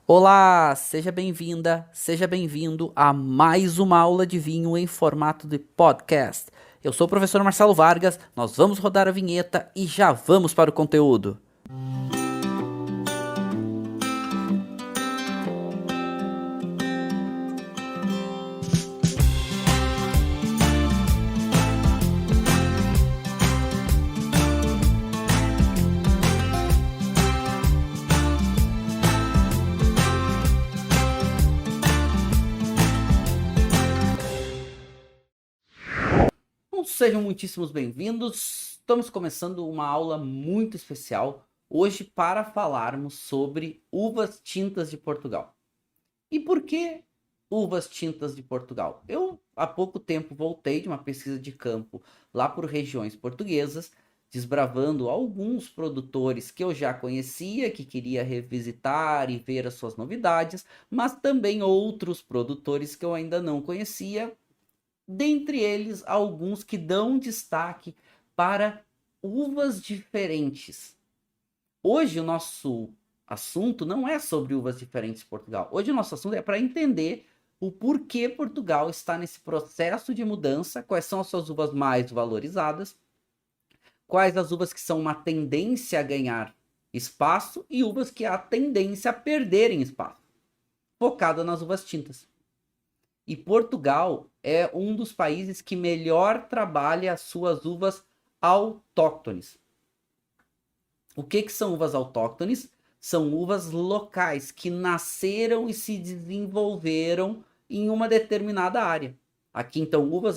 Olá, seja bem-vinda, seja bem-vindo a mais uma aula de vinho em formato de podcast. Eu sou o professor Marcelo Vargas, nós vamos rodar a vinheta e já vamos para o conteúdo. Bom, sejam muitíssimos bem-vindos. Estamos começando uma aula muito especial hoje para falarmos sobre uvas tintas de Portugal. E por que uvas tintas de Portugal? Eu há pouco tempo voltei de uma pesquisa de campo lá por regiões portuguesas, desbravando alguns produtores que eu já conhecia, que queria revisitar e ver as suas novidades, mas também outros produtores que eu ainda não conhecia, dentre eles alguns que dão destaque para uvas diferentes. Hoje o nosso assunto não é sobre uvas diferentes de Portugal. Hoje o nosso assunto é para entender o porquê Portugal está nesse processo de mudança, quais são as suas uvas mais valorizadas, quais as uvas que são uma tendência a ganhar espaço e uvas que há tendência a perderem espaço, focada nas uvas tintas. E Portugal é um dos países que melhor trabalha as suas uvas autóctones. O que são uvas autóctones? São uvas locais que nasceram e se desenvolveram em uma determinada área. Aqui então uvas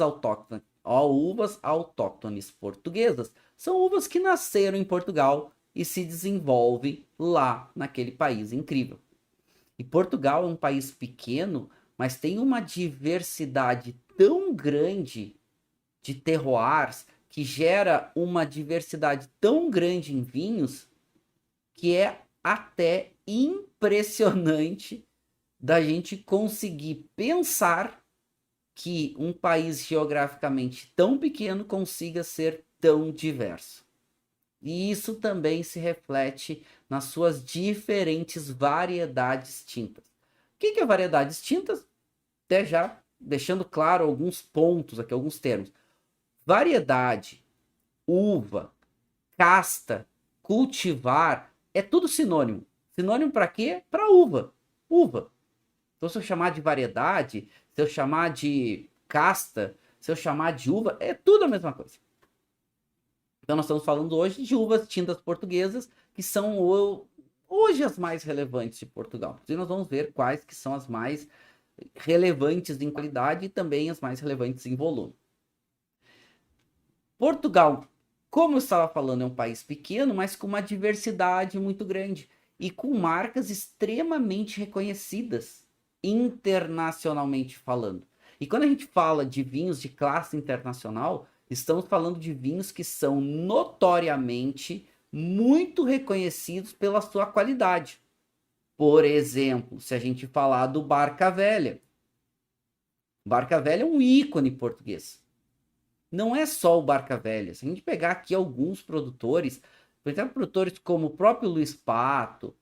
autóctones portuguesas são uvas que nasceram em Portugal e se desenvolvem lá naquele país incrível. E Portugal é um país pequeno, mas tem uma diversidade tão grande de terroirs que gera uma diversidade tão grande em vinhos que é até impressionante da gente conseguir pensar que um país geograficamente tão pequeno consiga ser tão diverso. E isso também se reflete nas suas diferentes variedades tintas. O que é variedades tintas? Até já deixando claro alguns pontos aqui, alguns termos. Variedade, uva, casta, cultivar, é tudo sinônimo. Sinônimo para quê? Para uva. Uva. Então, se eu chamar de variedade, se eu chamar de casta, se eu chamar de uva, é tudo a mesma coisa. Então, nós estamos falando hoje de uvas tintas portuguesas, que são hoje as mais relevantes de Portugal. E nós vamos ver quais que são as mais relevantes em qualidade e também as mais relevantes em volume. Portugal, como eu estava falando, é um país pequeno, mas com uma diversidade muito grande e com marcas extremamente reconhecidas, internacionalmente falando. E quando a gente fala de vinhos de classe internacional, estamos falando de vinhos que são notoriamente muito reconhecidos pela sua qualidade. Por exemplo, se a gente falar do Barca Velha. Barca Velha é um ícone português. Não é só o Barca Velha. Se a gente pegar aqui alguns produtores, por exemplo, produtores como o próprio Luiz Pato,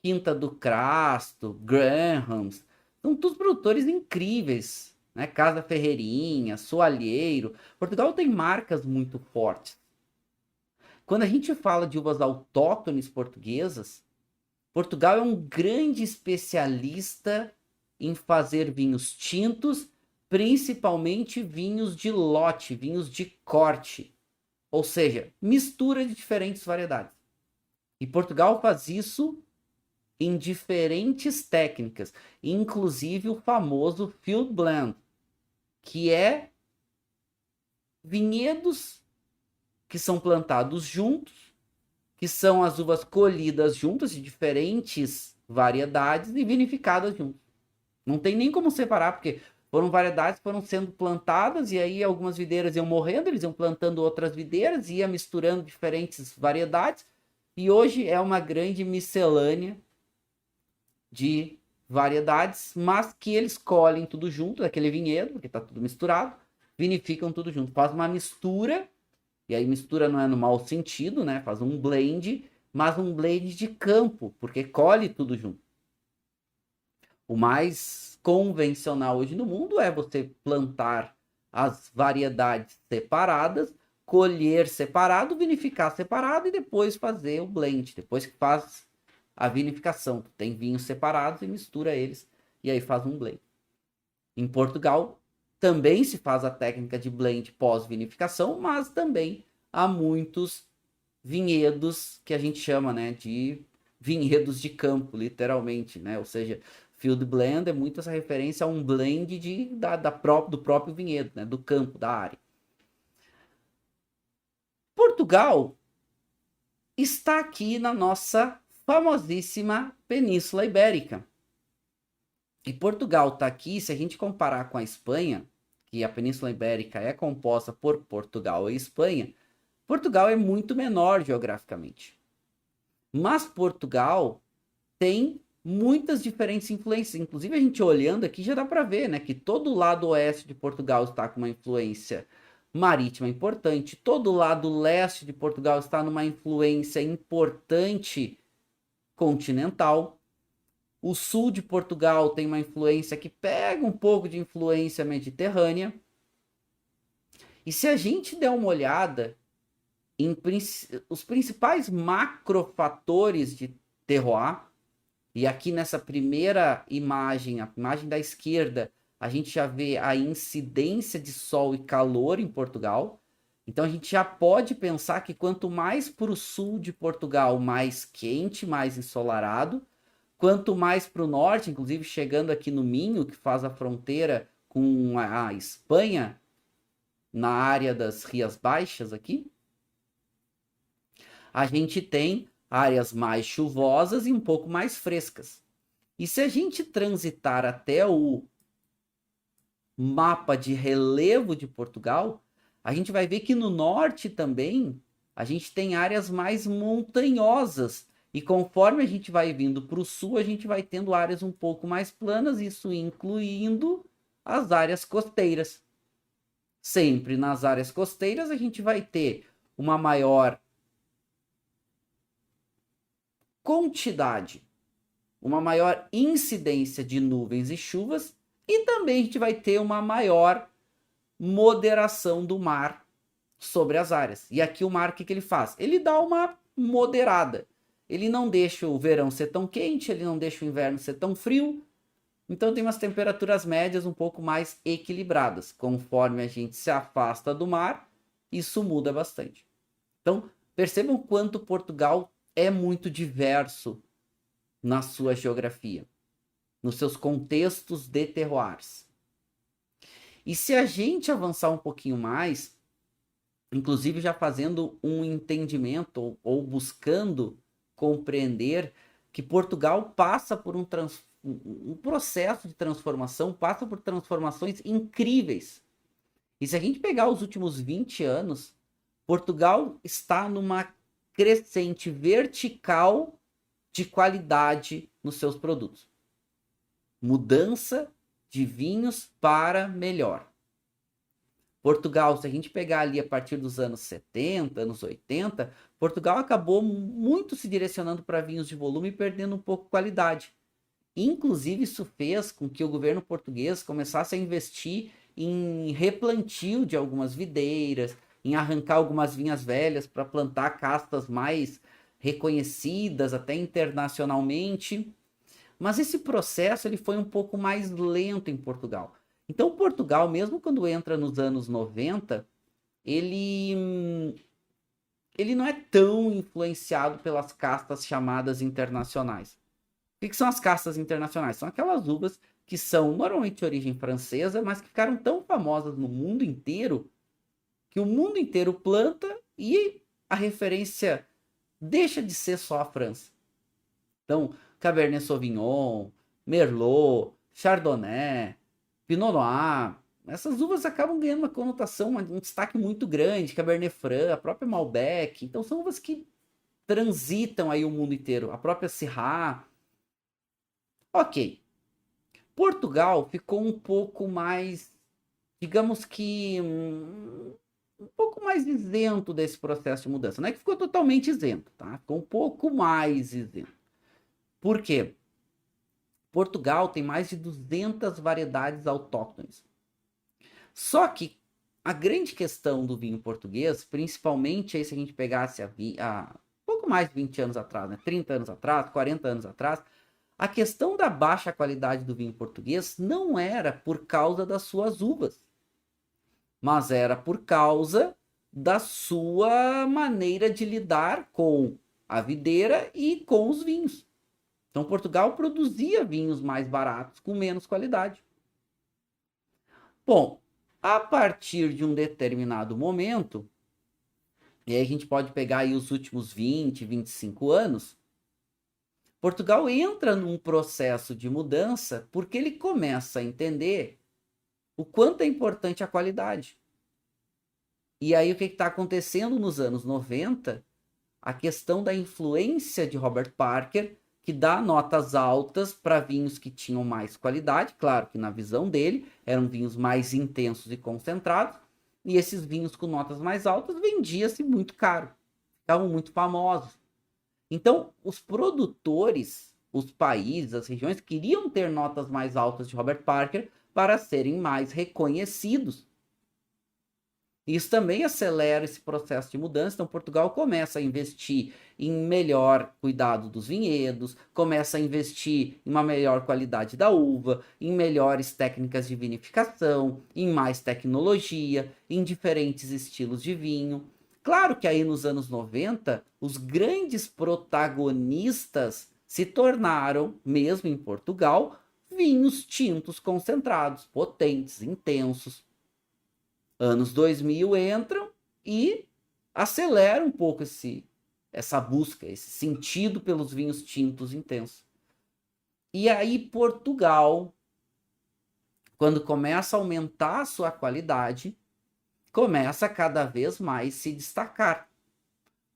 Quinta do Crasto, Grahams, são todos produtores incríveis, né? Casa Ferreirinha, Soalheiro. Portugal tem marcas muito fortes. Quando a gente fala de uvas autóctones portuguesas, Portugal é um grande especialista em fazer vinhos tintos, principalmente vinhos de lote, vinhos de corte, ou seja, mistura de diferentes variedades. E Portugal faz isso em diferentes técnicas, inclusive o famoso Field Blend, que é vinhedos que são plantados juntos, que são as uvas colhidas juntas de diferentes variedades e vinificadas juntos. Não tem nem como separar, porque foram variedades que foram sendo plantadas e aí algumas videiras iam morrendo, eles iam plantando outras videiras, ia misturando diferentes variedades e hoje é uma grande miscelânea de variedades, mas que eles colhem tudo junto, daquele vinhedo, porque está tudo misturado, vinificam tudo junto, faz uma mistura, e aí mistura não é no mau sentido, né? Faz um blend, mas um blend de campo, porque colhe tudo junto. O mais convencional hoje no mundo é você plantar as variedades separadas, colher separado, vinificar separado e depois fazer o blend. Depois que faz a vinificação, tem vinhos separados e mistura eles e aí faz um blend. Em Portugal também se faz a técnica de blend pós-vinificação, mas também há muitos vinhedos que a gente chama, né, de vinhedos de campo, literalmente, né? Ou seja, field blend é muito essa referência a um blend do próprio vinhedo, né, do campo, da área. Portugal está aqui na nossa famosíssima Península Ibérica. E Portugal está aqui, se a gente comparar com a Espanha, que a Península Ibérica é composta por Portugal e Espanha, Portugal é muito menor geograficamente. Mas Portugal tem muitas diferentes influências. Inclusive, a gente olhando aqui já dá para ver, né, que todo o lado oeste de Portugal está com uma influência marítima importante, todo o lado leste de Portugal está numa influência importante continental. O sul de Portugal tem uma influência que pega um pouco de influência mediterrânea. E se a gente der uma olhada em os principais macrofatores de terroir, e aqui nessa primeira imagem, a imagem da esquerda, a gente já vê a incidência de sol e calor em Portugal. Então a gente já pode pensar que quanto mais para o sul de Portugal, mais quente, mais ensolarado. Quanto mais para o norte, inclusive chegando aqui no Minho, que faz a fronteira com a Espanha, na área das Rias Baixas aqui, a gente tem áreas mais chuvosas e um pouco mais frescas. E se a gente transitar até o mapa de relevo de Portugal, a gente vai ver que no norte também a gente tem áreas mais montanhosas. E conforme a gente vai vindo para o sul, a gente vai tendo áreas um pouco mais planas, isso incluindo as áreas costeiras. Sempre nas áreas costeiras a gente vai ter uma maior quantidade, uma maior incidência de nuvens e chuvas, e também a gente vai ter uma maior moderação do mar sobre as áreas. E aqui o mar, o que ele faz? Ele dá uma moderada. Ele não deixa o verão ser tão quente, ele não deixa o inverno ser tão frio. Então tem umas temperaturas médias um pouco mais equilibradas. Conforme a gente se afasta do mar, isso muda bastante. Então percebam quanto Portugal é muito diverso na sua geografia, nos seus contextos de terroirs. E se a gente avançar um pouquinho mais, inclusive já fazendo um entendimento ou buscando compreender que Portugal passa por um processo de transformação, passa por transformações incríveis. E se a gente pegar os últimos 20 anos, Portugal está numa crescente vertical de qualidade nos seus produtos. Mudança de vinhos para melhor. Portugal, se a gente pegar ali a partir dos anos 70, anos 80, Portugal acabou muito se direcionando para vinhos de volume e perdendo um pouco de qualidade. Inclusive, isso fez com que o governo português começasse a investir em replantio de algumas videiras, em arrancar algumas vinhas velhas para plantar castas mais reconhecidas até internacionalmente. Mas esse processo ele foi um pouco mais lento em Portugal. Então, Portugal, mesmo quando entra nos anos 90, ele não é tão influenciado pelas castas chamadas internacionais. O que são as castas internacionais? São aquelas uvas que são normalmente de origem francesa, mas que ficaram tão famosas no mundo inteiro, que o mundo inteiro planta e a referência deixa de ser só a França. Então, Cabernet Sauvignon, Merlot, Chardonnay, Pinot Noir, essas uvas acabam ganhando uma conotação, um destaque muito grande, Cabernet Franc, a própria Malbec. Então são uvas que transitam aí o mundo inteiro, a própria Syrah. Ok. Portugal ficou um pouco mais, digamos que um pouco mais isento desse processo de mudança. Não é que ficou totalmente isento, tá? Ficou um pouco mais isento. Por quê? Portugal tem mais de 200 variedades autóctones. Só que a grande questão do vinho português, principalmente aí se a gente pegasse há pouco mais de 20 anos atrás, né? 30 anos atrás, 40 anos atrás, a questão da baixa qualidade do vinho português não era por causa das suas uvas, mas era por causa da sua maneira de lidar com a videira e com os vinhos. Então Portugal produzia vinhos mais baratos com menos qualidade. Bom, a partir de um determinado momento, e aí a gente pode pegar aí os últimos 20, 25 anos, Portugal entra num processo de mudança porque ele começa a entender o quanto é importante a qualidade. E aí o que está acontecendo nos anos 90? A questão da influência de Robert Parker, que dá notas altas para vinhos que tinham mais qualidade, claro que na visão dele eram vinhos mais intensos e concentrados, e esses vinhos com notas mais altas vendiam-se muito caro, ficavam muito famosos. Então, os produtores, os países, as regiões queriam ter notas mais altas de Robert Parker para serem mais reconhecidos. Isso também acelera esse processo de mudança. Então, Portugal começa a investir em melhor cuidado dos vinhedos, começa a investir em uma melhor qualidade da uva, em melhores técnicas de vinificação, em mais tecnologia, em diferentes estilos de vinho. Claro que aí nos anos 90, os grandes protagonistas se tornaram, mesmo em Portugal, vinhos tintos concentrados, potentes, intensos. Anos 2000 entram e aceleram um pouco essa busca, esse sentido pelos vinhos tintos intensos. E aí Portugal, quando começa a aumentar a sua qualidade, começa a cada vez mais se destacar.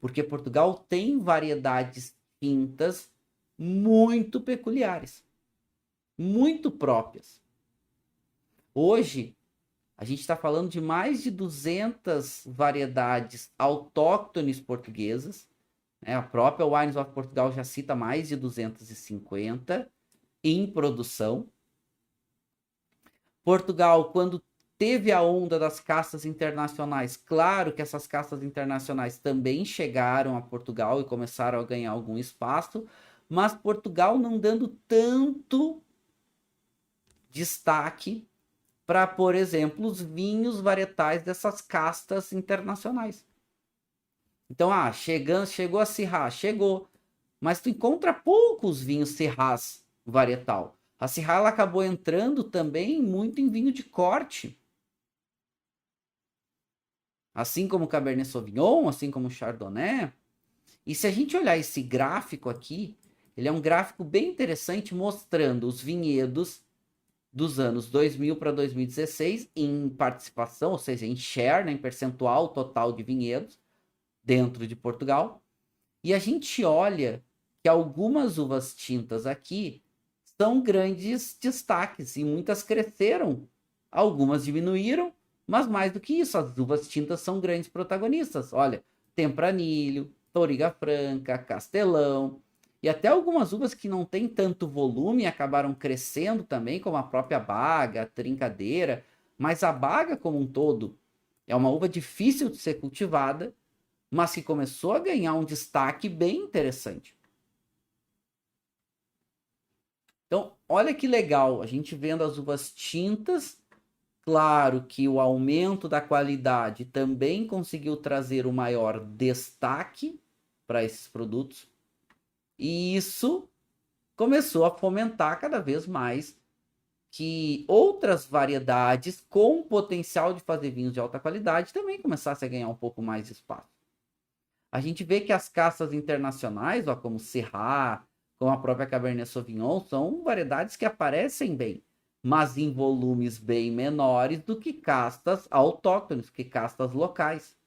Porque Portugal tem variedades tintas muito peculiares, muito próprias. Hoje, a gente está falando de mais de 200 variedades autóctones portuguesas. Né? A própria Wines of Portugal já cita mais de 250 em produção. Portugal, quando teve a onda das castas internacionais, claro que essas castas internacionais também chegaram a Portugal e começaram a ganhar algum espaço, mas Portugal não dando tanto destaque para, por exemplo, os vinhos varietais dessas castas internacionais. Então, chegou a Syrah, chegou, mas tu encontra poucos vinhos Syrahs varietal. A Syrah ela acabou entrando também muito em vinho de corte. Assim como o Cabernet Sauvignon, assim como o Chardonnay. E se a gente olhar esse gráfico aqui, ele é um gráfico bem interessante mostrando os vinhedos dos anos 2000 para 2016 em participação, ou seja, em share, né, em percentual total de vinhedos dentro de Portugal. E a gente olha que algumas uvas tintas aqui são grandes destaques e muitas cresceram, algumas diminuíram, mas mais do que isso, as uvas tintas são grandes protagonistas. Olha, Tempranillo, Touriga Franca, Castelão, e até algumas uvas que não têm tanto volume acabaram crescendo também, como a própria Baga, a Trincadeira, mas a Baga como um todo é uma uva difícil de ser cultivada, mas que começou a ganhar um destaque bem interessante. Então, olha que legal, a gente vendo as uvas tintas, claro que o aumento da qualidade também conseguiu trazer o maior destaque para esses produtos, e isso começou a fomentar cada vez mais que outras variedades com potencial de fazer vinhos de alta qualidade também começassem a ganhar um pouco mais de espaço. A gente vê que as castas internacionais, ó, como Syrah, como a própria Cabernet Sauvignon, são variedades que aparecem bem, mas em volumes bem menores do que castas autóctones, que castas locais.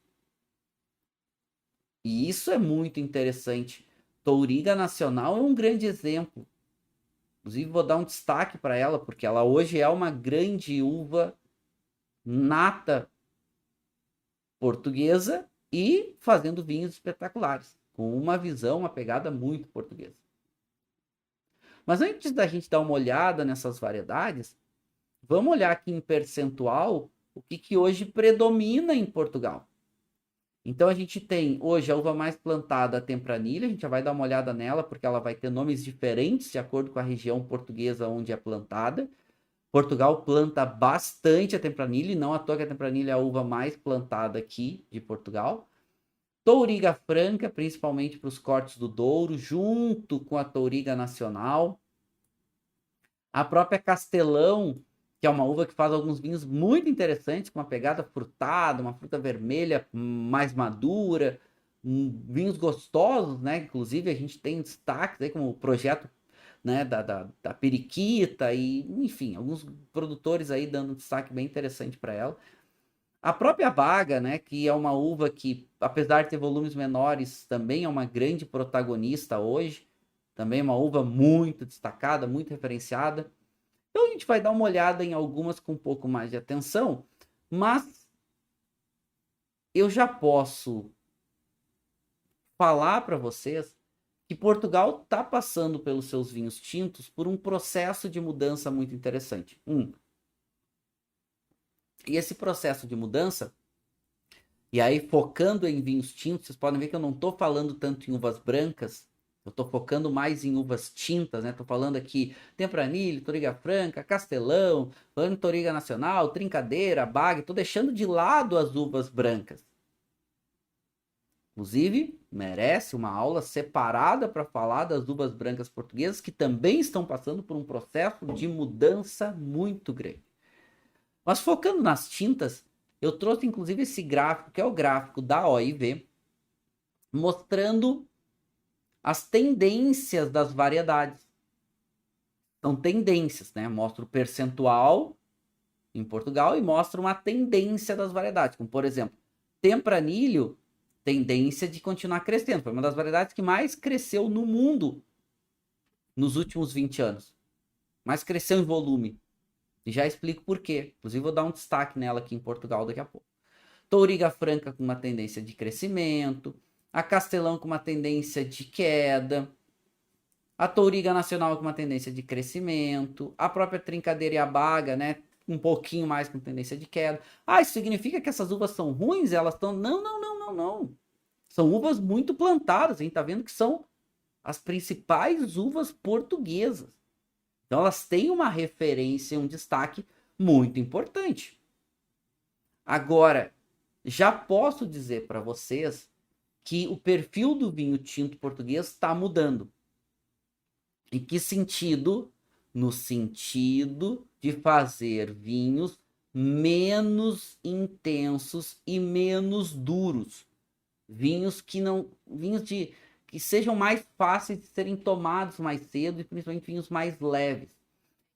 E isso é muito interessante. Touriga Nacional é um grande exemplo. Inclusive, vou dar um destaque para ela, porque ela hoje é uma grande uva nata portuguesa e fazendo vinhos espetaculares, com uma visão, uma pegada muito portuguesa. Mas antes da gente dar uma olhada nessas variedades, vamos olhar aqui em percentual o que hoje predomina em Portugal. Então a gente tem hoje a uva mais plantada, a Tempranilha, a gente já vai dar uma olhada nela, porque ela vai ter nomes diferentes de acordo com a região portuguesa onde é plantada. Portugal planta bastante a Tempranilha, e não à toa que a Tempranilha é a uva mais plantada aqui de Portugal. Touriga Franca, principalmente para os cortes do Douro, junto com a Touriga Nacional. A própria Castelão, que é uma uva que faz alguns vinhos muito interessantes, com uma pegada frutada, uma fruta vermelha mais madura, vinhos gostosos, né? Inclusive a gente tem destaques aí como o projeto, né, da Periquita e, enfim, alguns produtores aí dando um destaque bem interessante para ela. A própria Baga, né, que é uma uva que, apesar de ter volumes menores, também é uma grande protagonista hoje. Também é uma uva muito destacada, muito referenciada. Então a gente vai dar uma olhada em algumas com um pouco mais de atenção, mas eu já posso falar para vocês que Portugal está passando pelos seus vinhos tintos por um processo de mudança muito interessante. E esse processo de mudança, e aí focando em vinhos tintos, vocês podem ver que eu não estou falando tanto em uvas brancas, eu estou focando mais em uvas tintas, né? Estou falando aqui Tempranillo, Touriga Franca, Castelão, falando Touriga Nacional, Trincadeira, Baga, estou deixando de lado as uvas brancas. Inclusive, merece uma aula separada para falar das uvas brancas portuguesas, que também estão passando por um processo de mudança muito grande. Mas focando nas tintas, eu trouxe inclusive esse gráfico, que é o gráfico da OIV, mostrando as tendências das variedades. São tendências, né? Mostra o percentual em Portugal e mostra uma tendência das variedades. Como, por exemplo, Tempranillo, tendência de continuar crescendo. Foi uma das variedades que mais cresceu no mundo nos últimos 20 anos. Mais cresceu em volume. E já explico por quê. Inclusive, vou dar um destaque nela aqui em Portugal daqui a pouco. Touriga Franca com uma tendência de crescimento. A Castelão com uma tendência de queda. A Touriga Nacional com uma tendência de crescimento. A própria Trincadeira e a Baga, né? Um pouquinho mais com tendência de queda. Ah, isso significa que essas uvas são ruins? Elas estão... Não. São uvas muito plantadas. A gente tá vendo que são as principais uvas portuguesas. Então elas têm uma referência, um destaque muito importante. Agora, já posso dizer para vocês que o perfil do vinho tinto português está mudando. Em que sentido? No sentido de fazer vinhos menos intensos e menos duros. Vinhos que sejam mais fáceis de serem tomados mais cedo e principalmente vinhos mais leves.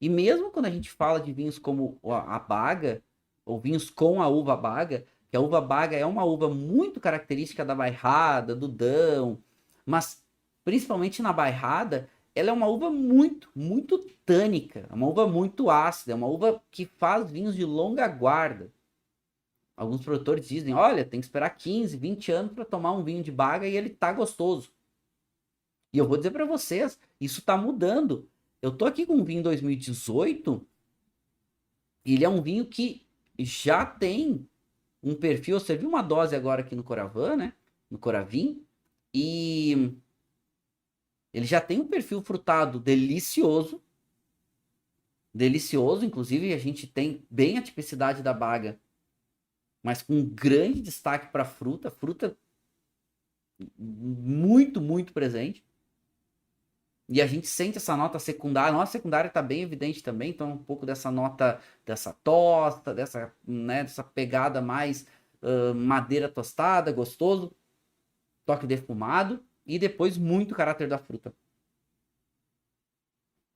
E mesmo quando a gente fala de vinhos como a Baga, ou vinhos com a uva Baga, que a uva Baga é uma uva muito característica da Bairrada, do Dão, mas principalmente na Bairrada, ela é uma uva muito tânica, uma uva muito ácida, é uma uva que faz vinhos de longa guarda. Alguns produtores dizem, olha, tem que esperar 15, 20 anos para tomar um vinho de Baga e ele tá gostoso. E eu vou dizer para vocês, isso tá mudando. Eu tô aqui com um vinho 2018, ele é um vinho que já tem um perfil, eu servi uma dose agora aqui no Coravan, né? No Coravin, e ele já tem um perfil frutado delicioso, inclusive a gente tem bem a tipicidade da Baga, mas com um grande destaque para fruta muito presente. E a gente sente essa nota secundária. A nossa secundária está bem evidente também, então um pouco dessa nota, dessa tosta, dessa pegada mais madeira tostada, gostoso, toque defumado e depois muito caráter da fruta.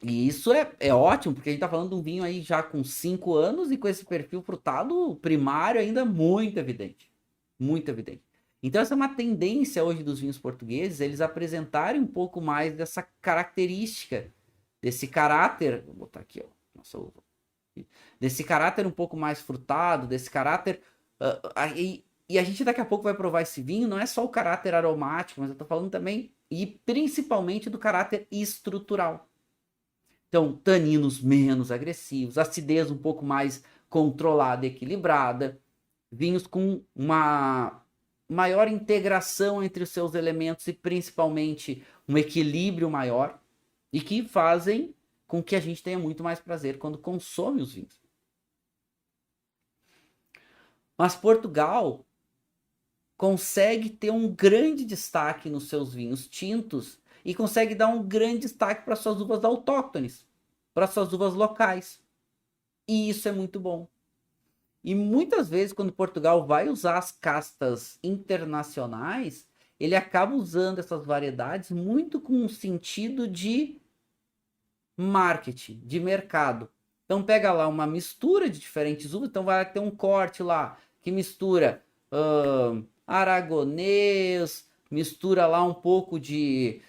E isso é ótimo, porque a gente está falando de um vinho aí já com 5 anos e com esse perfil frutado primário ainda muito evidente. Muito evidente. Então essa é uma tendência hoje dos vinhos portugueses, eles apresentarem um pouco mais dessa característica, desse caráter, vou botar aqui, ó, nossa uva, desse caráter um pouco mais frutado, desse caráter, e a gente daqui a pouco vai provar esse vinho, não é só o caráter aromático, mas eu tô falando também, e principalmente do caráter estrutural. Então, taninos menos agressivos, acidez um pouco mais controlada e equilibrada, vinhos com uma maior integração entre os seus elementos e principalmente um equilíbrio maior e que fazem com que a gente tenha muito mais prazer quando consome os vinhos. Mas Portugal consegue ter um grande destaque nos seus vinhos tintos e consegue dar um grande destaque para suas uvas autóctones, para suas uvas locais. E isso é muito bom. E muitas vezes, quando Portugal vai usar as castas internacionais, ele acaba usando essas variedades muito com um sentido de marketing, de mercado. Então pega lá uma mistura de diferentes uvas, então vai ter um corte lá que mistura aragonês, mistura lá um pouco de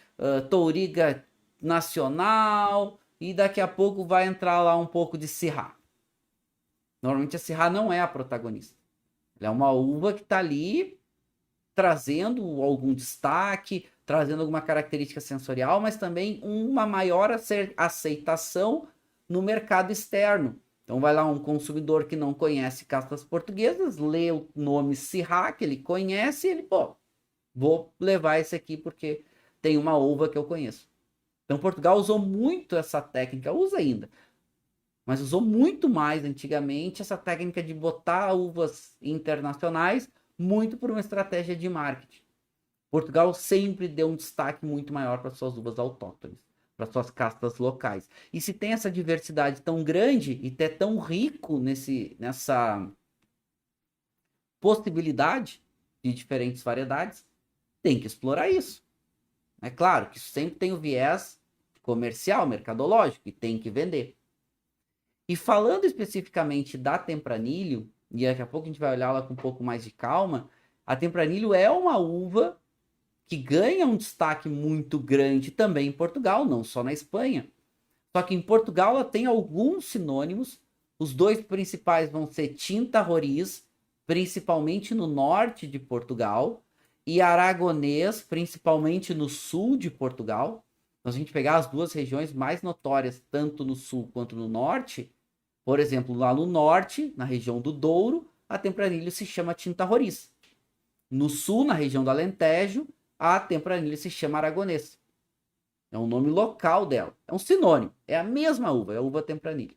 touriga nacional e daqui a pouco vai entrar lá um pouco de Syrah. Normalmente a Syrah não é a protagonista. Ela é uma uva que está ali trazendo algum destaque, trazendo alguma característica sensorial, mas também uma maior aceitação no mercado externo. Então vai lá um consumidor que não conhece castas portuguesas, lê o nome Syrah, que ele conhece, e ele, pô, vou levar esse aqui porque tem uma uva que eu conheço. Então Portugal usou muito essa técnica, usa ainda, mas usou muito mais antigamente essa técnica de botar uvas internacionais, muito por uma estratégia de marketing. Portugal sempre deu um destaque muito maior para suas uvas autóctones, para suas castas locais. E se tem essa diversidade tão grande e é tão rico nessa possibilidade de diferentes variedades, tem que explorar isso. É claro que isso sempre tem o viés comercial, mercadológico, e tem que vender. E falando especificamente da Tempranillo, e daqui a pouco a gente vai olhar ela com um pouco mais de calma, a Tempranillo é uma uva que ganha um destaque muito grande também em Portugal, não só na Espanha. Só que em Portugal ela tem alguns sinônimos, os dois principais vão ser Tinta Roriz, principalmente no norte de Portugal, e Aragonês, principalmente no sul de Portugal. Então, se a gente pegar as duas regiões mais notórias, tanto no sul quanto no norte, por exemplo, lá no norte, na região do Douro, a Tempranillo se chama Tinta Roriz. No sul, na região do Alentejo, a Tempranillo se chama Aragonês. É um nome local dela. É um sinônimo. É a mesma uva, é a uva Tempranillo.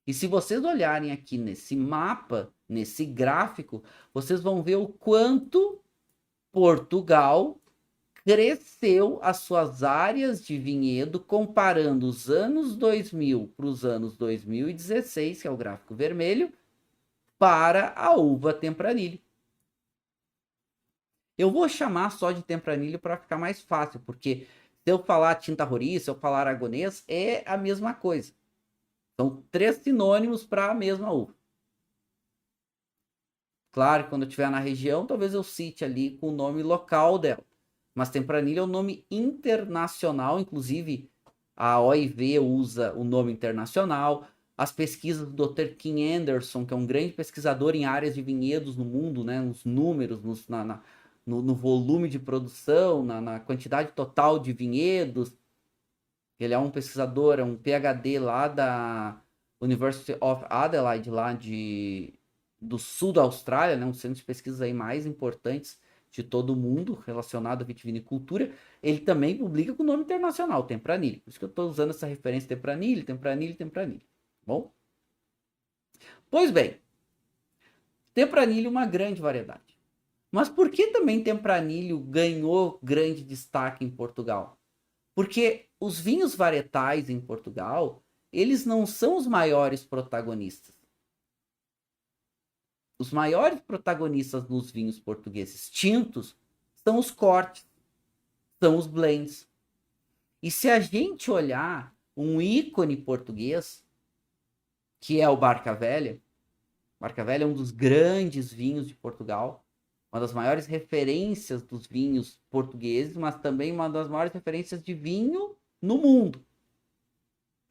E se vocês olharem aqui nesse mapa, nesse gráfico, vocês vão ver o quanto Portugal cresceu as suas áreas de vinhedo comparando os anos 2000 para os anos 2016, que é o gráfico vermelho, para a uva Tempranillo. Eu vou chamar só de Tempranillo para ficar mais fácil, porque se eu falar Tinta Roriz, se eu falar Aragonês, é a mesma coisa. São três sinônimos para a mesma uva. Claro que quando eu estiver na região, talvez eu cite ali com o nome local dela. Mas Tempranillo é um nome internacional, inclusive a OIV usa o nome internacional. As pesquisas do Dr. Kim Anderson, que é um grande pesquisador em áreas de vinhedos no mundo, né, nos números, no volume de produção, na quantidade total de vinhedos. Ele é um pesquisador, é um PhD lá da University of Adelaide, lá do sul da Austrália, né, um centro de pesquisas aí mais importantes de todo o mundo relacionado à vitivinicultura. Ele também publica com o nome internacional, Tempranillo. Por isso que eu estou usando essa referência Tempranillo. Bom? Pois bem, Tempranillo é uma grande variedade. Mas por que também Tempranillo ganhou grande destaque em Portugal? Porque os vinhos varietais em Portugal, eles não são os maiores protagonistas. Os maiores protagonistas nos vinhos portugueses tintos são os cortes, são os blends. E se a gente olhar um ícone português, que é o Barca Velha é um dos grandes vinhos de Portugal, uma das maiores referências dos vinhos portugueses, mas também uma das maiores referências de vinho no mundo.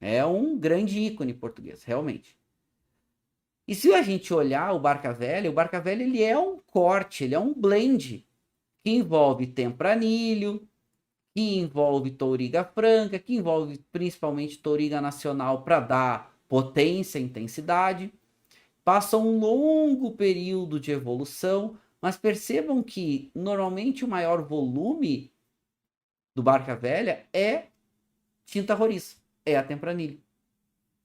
É um grande ícone português, realmente. E se a gente olhar o Barca Velha ele é um corte, ele é um blend que envolve Tempranillo, que envolve touriga franca, que envolve principalmente touriga nacional para dar potência e intensidade. Passa um longo período de evolução, mas percebam que normalmente o maior volume do Barca Velha é tinta roriz, é a Tempranillo.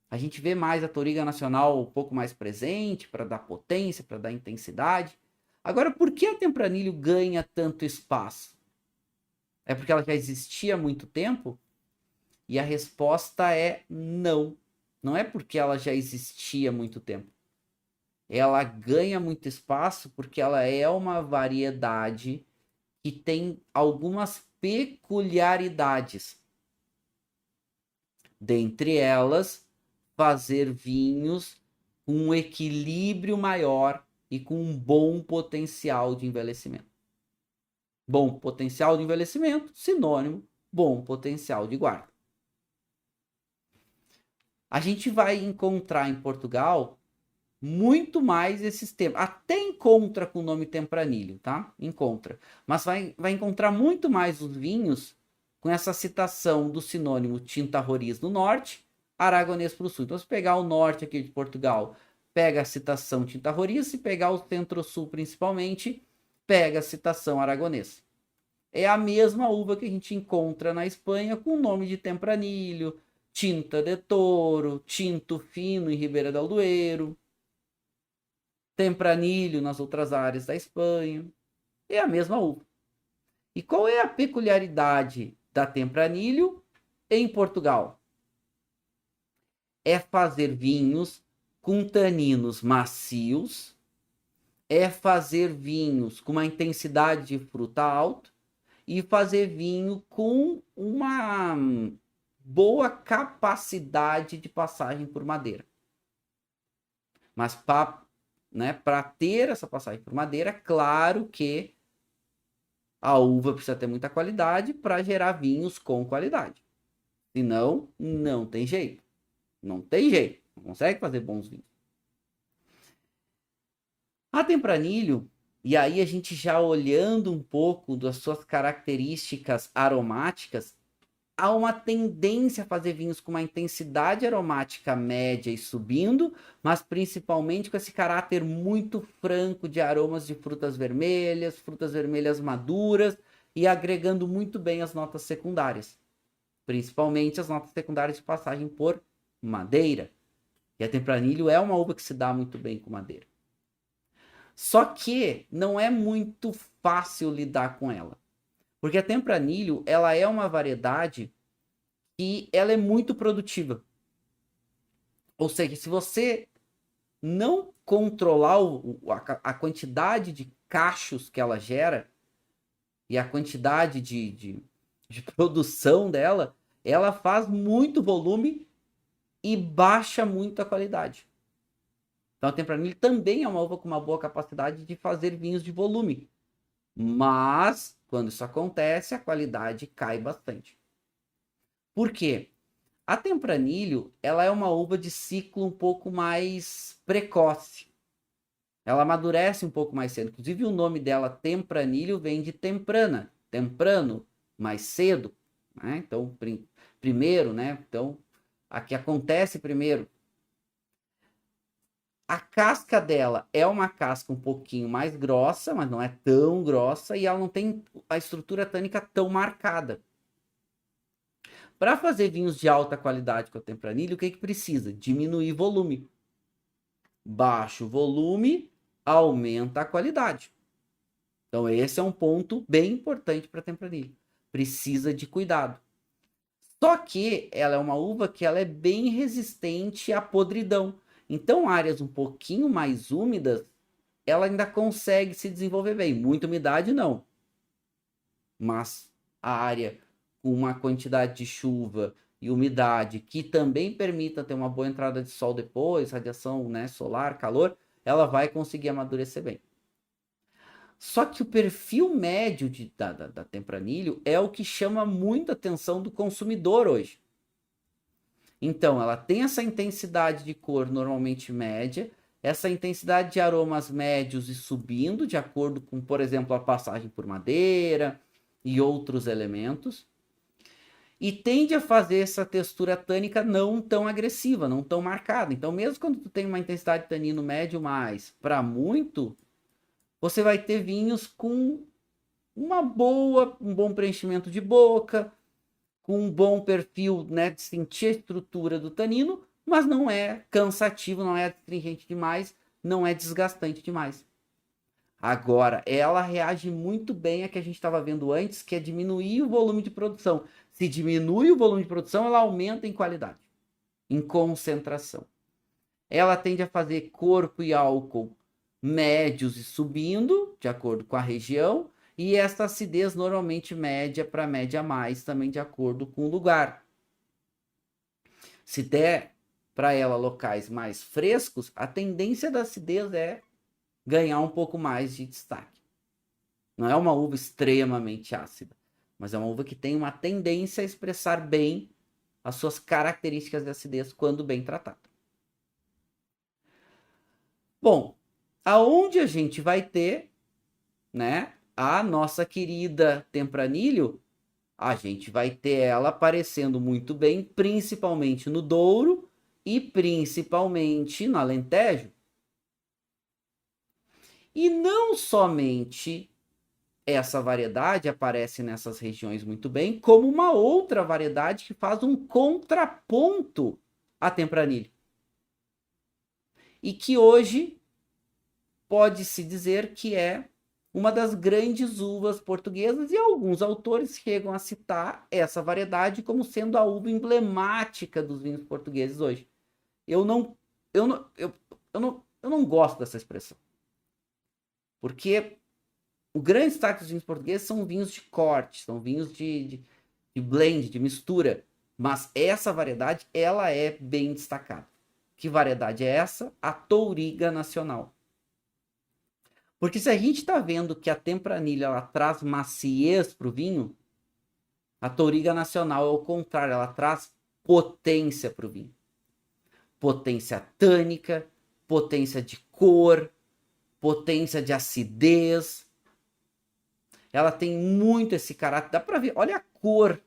A gente vê mais a Touriga Nacional um pouco mais presente para dar potência, para dar intensidade. Agora, por que a Tempranillo ganha tanto espaço? É porque ela já existia há muito tempo? E a resposta é não. Não é porque ela já existia há muito tempo. Ela ganha muito espaço porque ela é uma variedade que tem algumas peculiaridades. Dentre elas, fazer vinhos com um equilíbrio maior e com um bom potencial de envelhecimento. Bom potencial de envelhecimento, sinônimo, bom potencial de guarda. A gente vai encontrar em Portugal muito mais esses temas. Até encontra com o nome Tempranillo, tá? Encontra. Mas vai encontrar muito mais os vinhos com essa citação do sinônimo tinta roriz no norte, aragonês para o sul. Então, se pegar o norte aqui de Portugal, pega a citação tinta roriz. Se pegar o centro-sul principalmente, pega a citação aragonês. É a mesma uva que a gente encontra na Espanha com o nome de Tempranillo, Tinta de Toro, Tinto Fino em Ribeira del Duero, Tempranillo nas outras áreas da Espanha. É a mesma uva. E qual é a peculiaridade da Tempranillo em Portugal? É fazer vinhos com taninos macios, é fazer vinhos com uma intensidade de fruta alta e fazer vinho com uma boa capacidade de passagem por madeira. Mas para ter essa passagem por madeira, claro que a uva precisa ter muita qualidade para gerar vinhos com qualidade. Senão, não tem jeito. Não tem jeito. Não consegue fazer bons vinhos. A Tempranillo, e aí a gente já olhando um pouco das suas características aromáticas, há uma tendência a fazer vinhos com uma intensidade aromática média e subindo, mas principalmente com esse caráter muito franco de aromas de frutas vermelhas maduras e agregando muito bem as notas secundárias, principalmente as notas secundárias de passagem por madeira. E a Tempranillo é uma uva que se dá muito bem com madeira. Só que não é muito fácil lidar com ela. Porque a Tempranillo, ela é uma variedade que ela é muito produtiva. Ou seja, se você não controlar a quantidade de cachos que ela gera e a quantidade de produção dela, ela faz muito volume e baixa muito a qualidade. Então a Tempranillo também é uma uva com uma boa capacidade de fazer vinhos de volume. Mas, quando isso acontece, a qualidade cai bastante. Por quê? A Tempranillo, ela é uma uva de ciclo um pouco mais precoce. Ela amadurece um pouco mais cedo. Inclusive, o nome dela, Tempranillo, vem de temprana. Temprano, mais cedo. Né? Então, primeiro, né? Então, a que acontece primeiro. A casca dela é uma casca um pouquinho mais grossa, mas não é tão grossa, e ela não tem a estrutura tânica tão marcada. Para fazer vinhos de alta qualidade com a Tempranillo, o que precisa? Diminuir volume. Baixo volume aumenta a qualidade. Então esse é um ponto bem importante para a Tempranillo. Precisa de cuidado. Só que ela é uma uva que ela é bem resistente à podridão. Então, áreas um pouquinho mais úmidas, ela ainda consegue se desenvolver bem. Muita umidade, não. Mas a área com uma quantidade de chuva e umidade que também permita ter uma boa entrada de sol depois, radiação, né, solar, calor, ela vai conseguir amadurecer bem. Só que o perfil médio da Tempranillo é o que chama muita atenção do consumidor hoje. Então, ela tem essa intensidade de cor normalmente média, essa intensidade de aromas médios e subindo, de acordo com, por exemplo, a passagem por madeira e outros elementos. e tende a fazer essa textura tânica não tão agressiva, não tão marcada. Então, mesmo quando tu tem uma intensidade de tanino médio mais para muito, você vai ter vinhos com um bom preenchimento de boca, com um bom perfil, né, de sentir a estrutura do tanino, mas não é cansativo, não é astringente demais, não é desgastante demais. Agora, ela reage muito bem a que a gente estava vendo antes, que é diminuir o volume de produção. Se diminui o volume de produção, ela aumenta em qualidade, em concentração. Ela tende a fazer corpo e álcool médios e subindo, de acordo com a região, e esta acidez normalmente média para média mais, também de acordo com o lugar. Se der para ela locais mais frescos, a tendência da acidez é ganhar um pouco mais de destaque. Não é uma uva extremamente ácida, mas é uma uva que tem uma tendência a expressar bem as suas características de acidez quando bem tratada. Bom, aonde a gente vai ter, né, a nossa querida Tempranillo, a gente vai ter ela aparecendo muito bem, principalmente no Douro e principalmente no Alentejo. E não somente essa variedade aparece nessas regiões muito bem, como uma outra variedade que faz um contraponto à Tempranillo. E que hoje pode-se dizer que é uma das grandes uvas portuguesas, e alguns autores chegam a citar essa variedade como sendo a uva emblemática dos vinhos portugueses hoje. Eu não gosto dessa expressão. Porque o grande destaque dos vinhos portugueses são vinhos de corte, são vinhos de blend, de mistura. Mas essa variedade, ela é bem destacada. Que variedade é essa? A Touriga Nacional. Porque se a gente está vendo que a Tempranillo ela traz maciez para o vinho, a Touriga Nacional é o contrário, ela traz potência para o vinho. Potência tânica, potência de cor, potência de acidez. Ela tem muito esse caráter, dá para ver, olha a cor.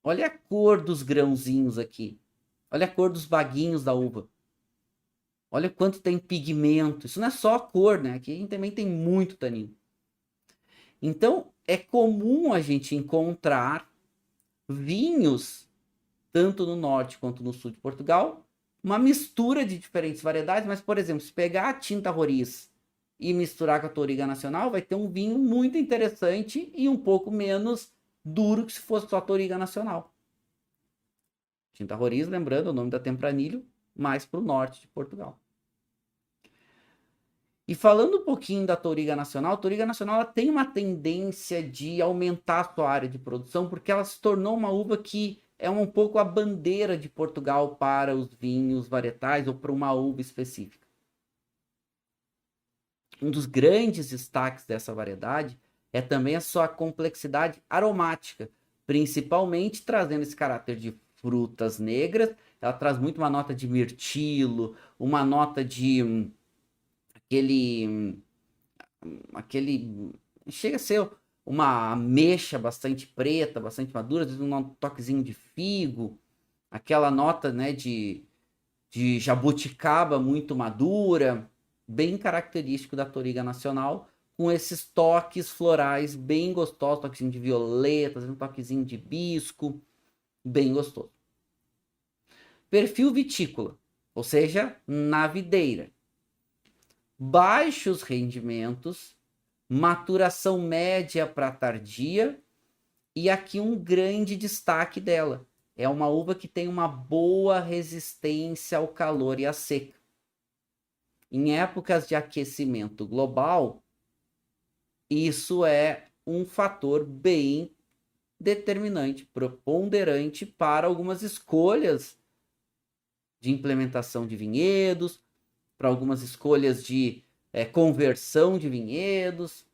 Olha a cor dos grãozinhos aqui. Olha a cor dos baguinhos da uva. Olha quanto tem pigmento. Isso não é só a cor, né? Aqui também tem muito tanino. Então, é comum a gente encontrar vinhos, tanto no norte quanto no sul de Portugal, uma mistura de diferentes variedades, mas, por exemplo, se pegar a tinta Roriz e misturar com a Touriga Nacional, vai ter um vinho muito interessante e um pouco menos duro que se fosse só a Touriga Nacional. Tinta Roriz, lembrando, o nome da Tempranillo, mais para o norte de Portugal. E falando um pouquinho da Touriga Nacional, a Touriga Nacional ela tem uma tendência de aumentar a sua área de produção, porque ela se tornou uma uva que é um pouco a bandeira de Portugal para os vinhos varietais ou para uma uva específica. Um dos grandes destaques dessa variedade é também a sua complexidade aromática, principalmente trazendo esse caráter de frutas negras. Ela traz muito uma nota de mirtilo, uma nota de aquele chega a ser uma ameixa bastante preta, bastante madura, às vezes um toquezinho de figo, aquela nota, né, de jabuticaba muito madura, bem característico da Touriga Nacional, com esses toques florais bem gostosos, toquezinho de violeta, um toquezinho de hibisco, bem gostoso. Perfil vitícola, ou seja, na videira. Baixos rendimentos, maturação média para tardia, e aqui um grande destaque dela. É uma uva que tem uma boa resistência ao calor e à seca. Em épocas de aquecimento global, isso é um fator bem determinante, preponderante para algumas escolhas de implementação de vinhedos, para algumas escolhas de conversão de vinhedos,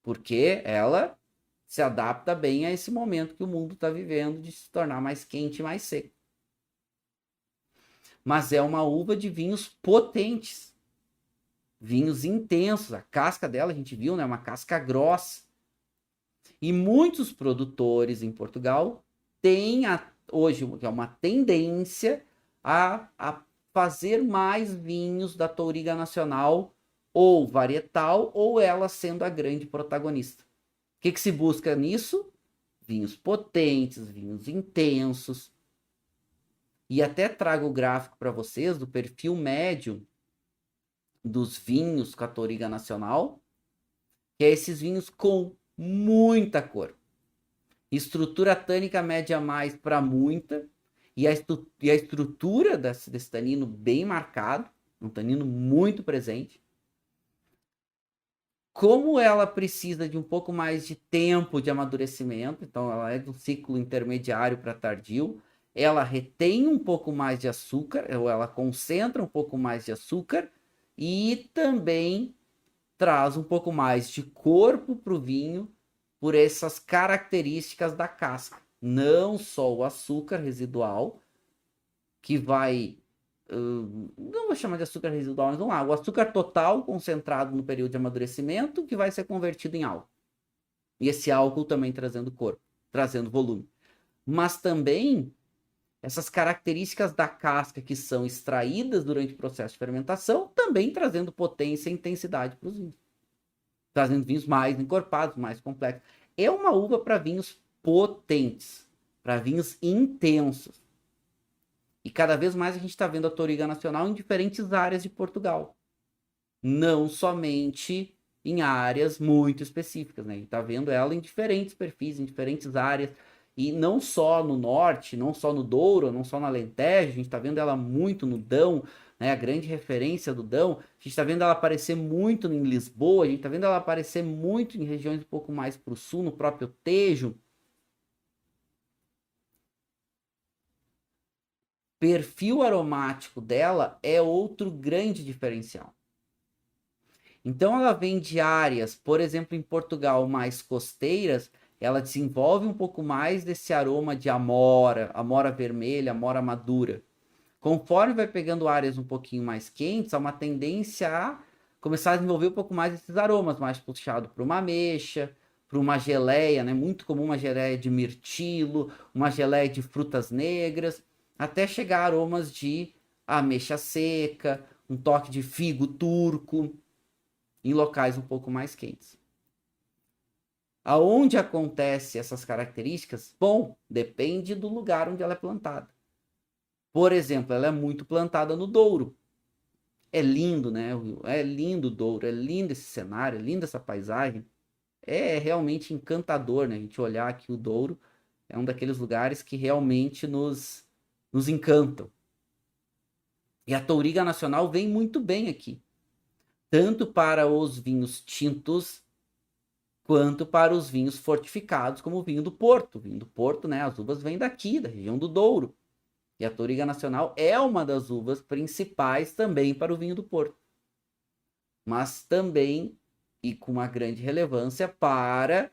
porque ela se adapta bem a esse momento que o mundo está vivendo de se tornar mais quente e mais seco. Mas é uma uva de vinhos potentes, vinhos intensos. A casca dela, a gente viu, né? Uma casca grossa. E muitos produtores em Portugal têm hoje uma tendência a fazer mais vinhos da Touriga Nacional, ou varietal, ou ela sendo a grande protagonista. O que se busca nisso? Vinhos potentes, vinhos intensos. E até trago o gráfico para vocês do perfil médio dos vinhos com a Touriga Nacional, que é esses vinhos com muita cor. Estrutura tânica média mais para muita, e a estrutura desse tanino bem marcado, um tanino muito presente. Como ela precisa de um pouco mais de tempo de amadurecimento, então ela é do ciclo intermediário para tardio, ela retém um pouco mais de açúcar, ou ela concentra um pouco mais de açúcar, e também traz um pouco mais de corpo para o vinho, por essas características da casca. Não só o açúcar residual, que vai... não vou chamar de açúcar residual, mas vamos lá. O açúcar total concentrado no período de amadurecimento, que vai ser convertido em álcool. E esse álcool também trazendo corpo, trazendo volume. Mas também essas características da casca que são extraídas durante o processo de fermentação, também trazendo potência e intensidade para os vinhos. Trazendo vinhos mais encorpados, mais complexos. É uma uva para vinhos potentes, para vinhos intensos. E cada vez mais a gente está vendo a Touriga Nacional em diferentes áreas de Portugal. Não somente em áreas muito específicas, né? A gente está vendo ela em diferentes perfis, em diferentes áreas. E não só no norte, não só no Douro, não só no Alentejo, a gente está vendo ela muito no Dão, né? A grande referência do Dão. A gente está vendo ela aparecer muito em Lisboa, a gente está vendo ela aparecer muito em regiões um pouco mais para o sul, no próprio Tejo. Perfil aromático dela é outro grande diferencial. Então ela vem de áreas, por exemplo, em Portugal, mais costeiras, ela desenvolve um pouco mais desse aroma de amora, amora vermelha, amora madura. Conforme vai pegando áreas um pouquinho mais quentes, há uma tendência a começar a desenvolver um pouco mais esses aromas, mais puxado para uma ameixa, para uma geleia, né? Muito comum uma geleia de mirtilo, uma geleia de frutas negras, até chegar a aromas de ameixa seca, um toque de figo turco, em locais um pouco mais quentes. Aonde acontece essas características? Bom, depende do lugar onde ela é plantada. Por exemplo, ela é muito plantada no Douro. É lindo, né? É lindo o Douro, é lindo esse cenário, é linda essa paisagem. É realmente encantador, né? A gente olhar aqui o Douro, é um daqueles lugares que realmente nos encantam. E a Touriga Nacional vem muito bem aqui. Tanto para os vinhos tintos, quanto para os vinhos fortificados, como o vinho do Porto. O vinho do Porto, né? As uvas vêm daqui, da região do Douro. E a Touriga Nacional é uma das uvas principais também para o vinho do Porto. Mas também, e com uma grande relevância, para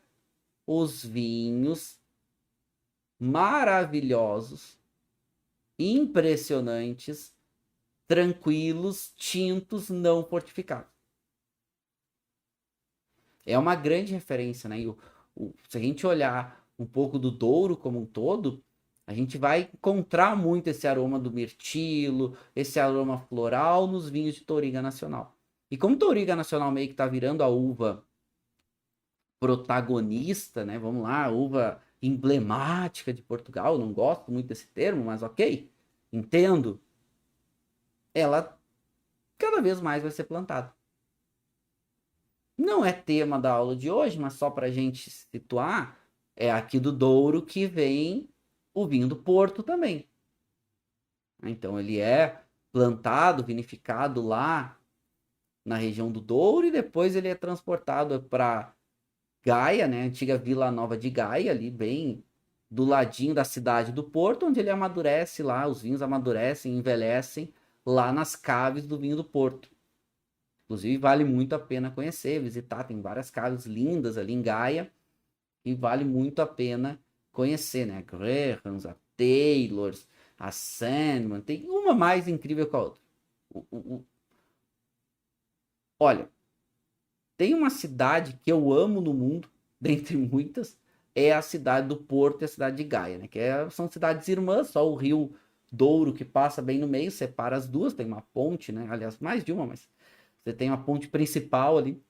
os vinhos maravilhosos, impressionantes, tranquilos, tintos, não fortificados. É uma grande referência, né? Se a gente olhar um pouco do Douro como um todo, a gente vai encontrar muito esse aroma do mirtilo, esse aroma floral nos vinhos de Touriga Nacional. E como Touriga Nacional meio que tá virando a uva protagonista, né? Vamos lá, a uva emblemática de Portugal, não gosto muito desse termo, mas ok, entendo. Ela cada vez mais vai ser plantada. Não é tema da aula de hoje, mas só para a gente situar, é aqui do Douro que vem o vinho do Porto também. Então ele é plantado, vinificado lá na região do Douro e depois ele é transportado para Gaia, né, antiga Vila Nova de Gaia, ali bem do ladinho da cidade do Porto, onde ele amadurece lá, os vinhos amadurecem, envelhecem lá nas caves do vinho do Porto. Inclusive, vale muito a pena conhecer, visitar. Tem várias caves lindas ali em Gaia e vale muito a pena conhecer, né? A Grahams, a Taylors, a Sandman. Tem uma mais incrível que a outra. Olha, tem uma cidade que eu amo no mundo, dentre muitas, é a cidade do Porto e a cidade de Gaia, né? São cidades irmãs, só o rio Douro que passa bem no meio, separa as duas, tem uma ponte, né? Aliás, mais de uma, mas você tem uma ponte principal ali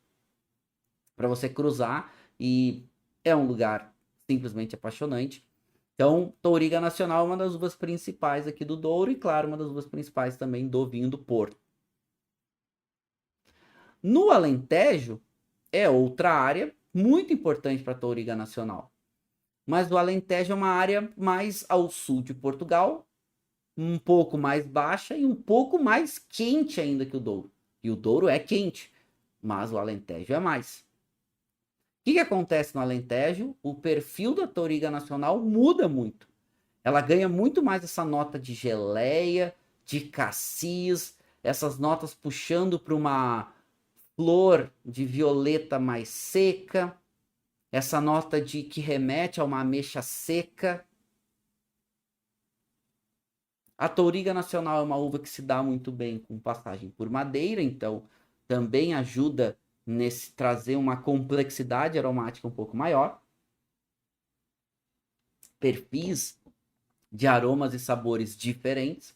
para você cruzar e é um lugar simplesmente apaixonante. Então, Touriga Nacional é uma das uvas principais aqui do Douro e, claro, uma das uvas principais também do vinho do Porto. No Alentejo é outra área muito importante para a Touriga Nacional. Mas o Alentejo é uma área mais ao sul de Portugal, um pouco mais baixa e um pouco mais quente ainda que o Douro. E o Douro é quente, mas o Alentejo é mais. O que acontece no Alentejo? O perfil da Touriga Nacional muda muito. Ela ganha muito mais essa nota de geleia, de cassis, essas notas puxando para uma flor de violeta mais seca, essa nota de que remete a uma ameixa seca. A Touriga Nacional é uma uva que se dá muito bem com passagem por madeira, então também ajuda nesse trazer uma complexidade aromática um pouco maior. Perfis de aromas e sabores diferentes.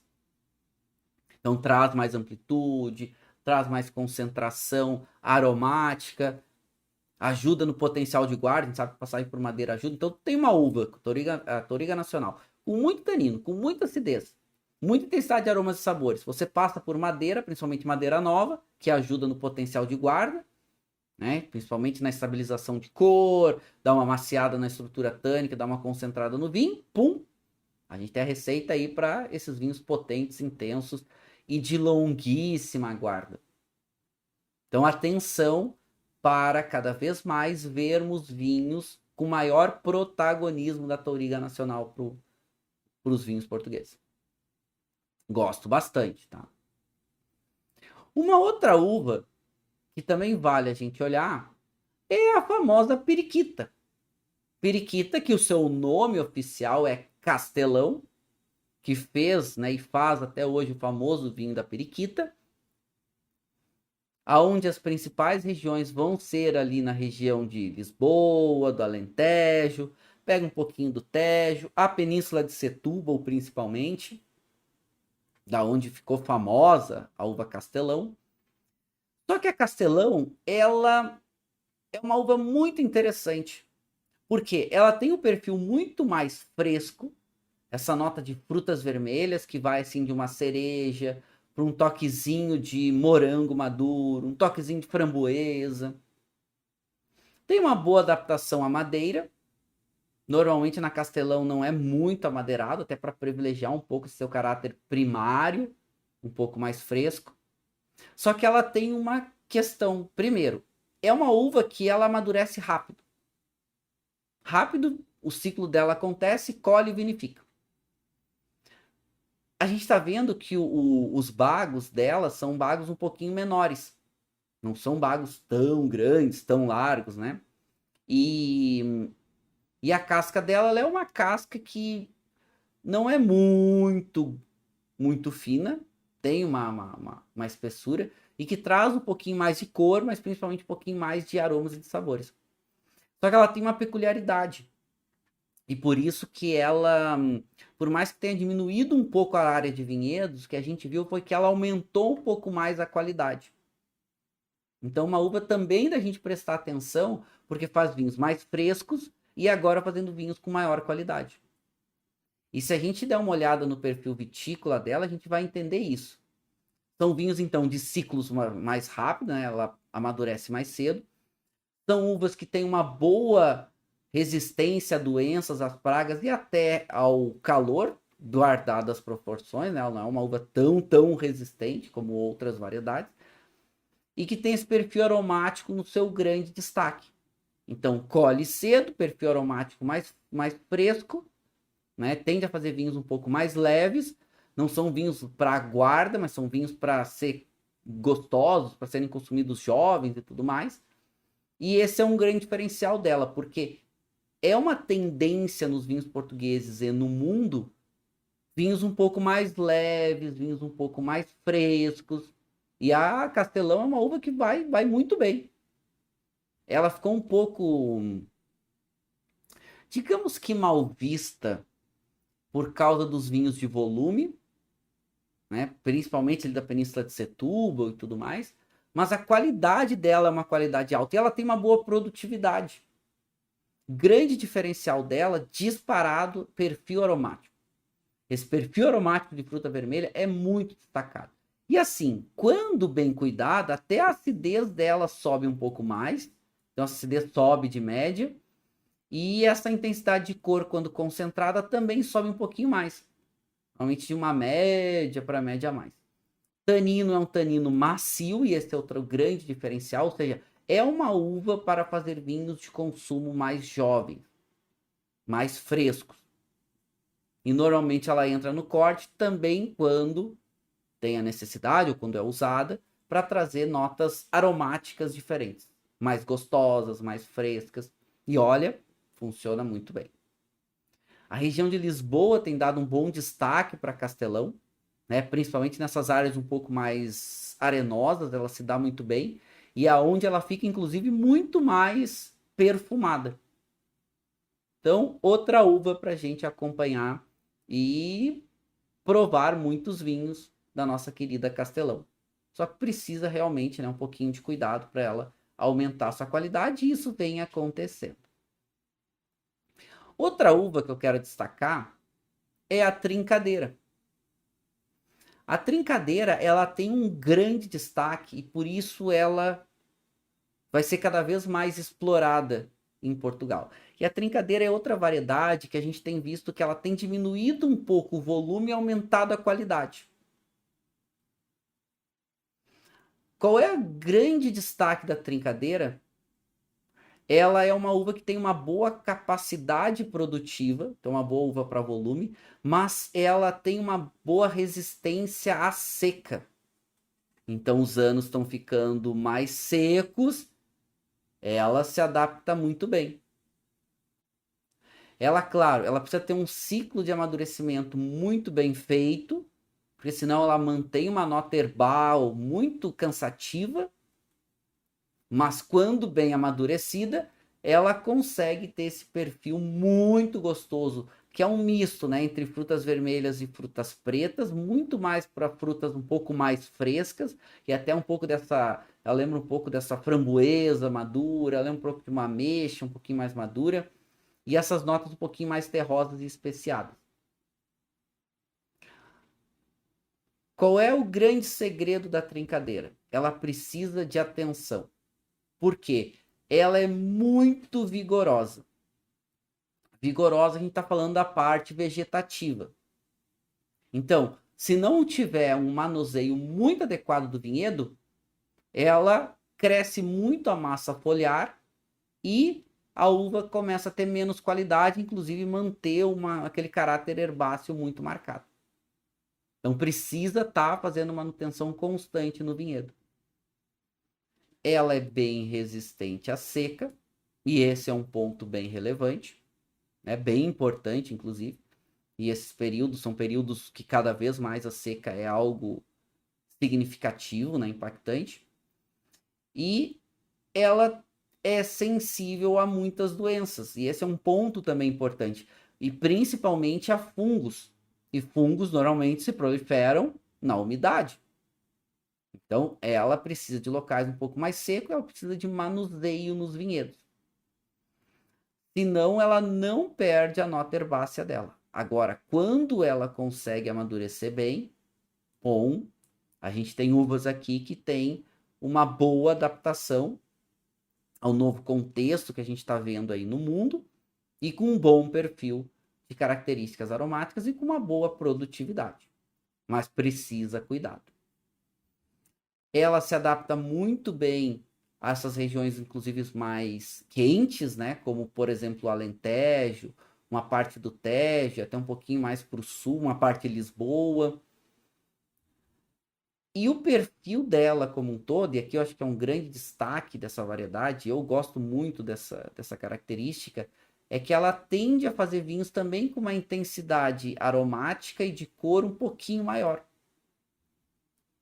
Então traz mais amplitude, traz mais concentração aromática, ajuda no potencial de guarda, a gente sabe que passagem por madeira ajuda. Então tem uma uva, a Touriga Nacional, com muito tanino, com muita acidez, muita intensidade de aromas e sabores. Você passa por madeira, principalmente madeira nova, que ajuda no potencial de guarda, né? Principalmente na estabilização de cor, dá uma maciada na estrutura tânica, dá uma concentrada no vinho, pum! A gente tem a receita aí para esses vinhos potentes, intensos e de longuíssima guarda. Então, atenção para cada vez mais vermos vinhos com maior protagonismo da Touriga Nacional para os vinhos portugueses. Gosto bastante, tá? Uma outra uva que também vale a gente olhar é a famosa periquita. Periquita, que o seu nome oficial é Castelão, que fez, né, e faz até hoje o famoso vinho da periquita, aonde as principais regiões vão ser ali na região de Lisboa, do Alentejo, pega um pouquinho do Tejo, a península de Setúbal principalmente, da onde ficou famosa a uva Castelão. Só que a Castelão, ela é uma uva muito interessante, porque ela tem um perfil muito mais fresco, essa nota de frutas vermelhas que vai assim de uma cereja para um toquezinho de morango maduro, um toquezinho de framboesa. Tem uma boa adaptação à madeira. Normalmente na Castelão não é muito amadeirado, até para privilegiar um pouco esse seu caráter primário, um pouco mais fresco. Só que ela tem uma questão. Primeiro, é uma uva que ela amadurece rápido. Rápido, o ciclo dela acontece, colhe e vinifica. A gente está vendo que os bagos dela são bagos um pouquinho menores. Não são bagos tão grandes, tão largos, né? E a casca dela ela é uma casca que não é muito fina, tem uma espessura e que traz um pouquinho mais de cor, mas principalmente um pouquinho mais de aromas e de sabores. Só que ela tem uma peculiaridade. E por isso que ela, por mais que tenha diminuído um pouco a área de vinhedos, o que a gente viu foi que ela aumentou um pouco mais a qualidade. Então, uma uva também da gente prestar atenção, porque faz vinhos mais frescos e agora fazendo vinhos com maior qualidade. E se a gente der uma olhada no perfil vitícola dela, a gente vai entender isso. São vinhos, então, de ciclos mais rápidos, né? Ela amadurece mais cedo. São uvas que têm uma boa resistência a doenças, às pragas e até ao calor, guardadas as proporções, né? Ela não é uma uva tão resistente como outras variedades. E que tem esse perfil aromático no seu grande destaque. Então, colhe cedo, perfil aromático mais fresco, né? Tende a fazer vinhos um pouco mais leves. Não são vinhos para guarda, mas são vinhos para ser gostosos, para serem consumidos jovens e tudo mais. E esse é um grande diferencial dela, porque é uma tendência nos vinhos portugueses e no mundo, vinhos um pouco mais leves, vinhos um pouco mais frescos. E a Castelão é uma uva que vai muito bem. Ela ficou um pouco digamos que mal vista por causa dos vinhos de volume, né? Principalmente da Península de Setúbal e tudo mais, mas a qualidade dela é uma qualidade alta e ela tem uma boa produtividade. Grande diferencial dela, disparado, perfil aromático. Esse perfil aromático de fruta vermelha é muito destacado. E assim, quando bem cuidada, até a acidez dela sobe um pouco mais. Então a acidez sobe de média. E essa intensidade de cor, quando concentrada, também sobe um pouquinho mais. Normalmente de uma média para média a mais. Tanino é um tanino macio, e esse é outro grande diferencial. Ou seja, é uma uva para fazer vinhos de consumo mais jovens, mais frescos. E normalmente ela entra no corte também quando tem a necessidade ou quando é usada para trazer notas aromáticas diferentes, mais gostosas, mais frescas. E olha, funciona muito bem. A região de Lisboa tem dado um bom destaque para Castelão, né? Principalmente nessas áreas um pouco mais arenosas, ela se dá muito bem e aonde ela fica inclusive muito mais perfumada. Então, outra uva para a gente acompanhar e provar muitos vinhos da nossa querida Castelão. Só que precisa realmente, né, um pouquinho de cuidado para ela aumentar sua qualidade, e isso vem acontecendo. Outra uva que eu quero destacar é a Trincadeira. A Trincadeira, ela tem um grande destaque e por isso ela vai ser cada vez mais explorada em Portugal. E a Trincadeira é outra variedade que a gente tem visto que ela tem diminuído um pouco o volume e aumentado a qualidade. Qual é o grande destaque da Trincadeira? Ela é uma uva que tem uma boa capacidade produtiva, então uma boa uva para volume, mas ela tem uma boa resistência à seca. Então os anos estão ficando mais secos, ela se adapta muito bem. Ela, claro, ela precisa ter um ciclo de amadurecimento muito bem feito, porque senão ela mantém uma nota herbal muito cansativa, mas quando bem amadurecida, ela consegue ter esse perfil muito gostoso, que é um misto, né, entre frutas vermelhas e frutas pretas, muito mais para frutas um pouco mais frescas, e até um pouco dessa, eu lembro um pouco dessa framboesa madura, eu lembro um pouco de uma ameixa um pouquinho mais madura, e essas notas um pouquinho mais terrosas e especiadas. Qual é o grande segredo da Trincadeira? Ela precisa de atenção. Por quê? Ela é muito vigorosa. Vigorosa, a gente está falando da parte vegetativa. Então, se não tiver um manuseio muito adequado do vinhedo, ela cresce muito a massa foliar e a uva começa a ter menos qualidade, inclusive manter aquele caráter herbáceo muito marcado. Então precisa estar fazendo manutenção constante no vinhedo. Ela é bem resistente à seca, e esse é um ponto bem relevante, né? Bem importante, inclusive. E esses períodos são períodos que cada vez mais a seca é algo significativo, né? Impactante. E ela é sensível a muitas doenças, e esse é um ponto também importante, e principalmente a fungos. E fungos normalmente se proliferam na umidade. Então, ela precisa de locais um pouco mais secos, ela precisa de manuseio nos vinhedos. Senão, ela não perde a nota herbácea dela. Agora, quando ela consegue amadurecer bem, bom, a gente tem uvas aqui que tem uma boa adaptação ao novo contexto que a gente está vendo aí no mundo e com um bom perfil de características aromáticas e com uma boa produtividade. Mas precisa cuidado. Ela se adapta muito bem a essas regiões, inclusive mais quentes, né? Como, por exemplo, o Alentejo, uma parte do Tejo, até um pouquinho mais para o sul, uma parte de Lisboa. E o perfil dela como um todo, e aqui eu acho que é um grande destaque dessa variedade, eu gosto muito dessa característica, é que ela tende a fazer vinhos também com uma intensidade aromática e de cor um pouquinho maior.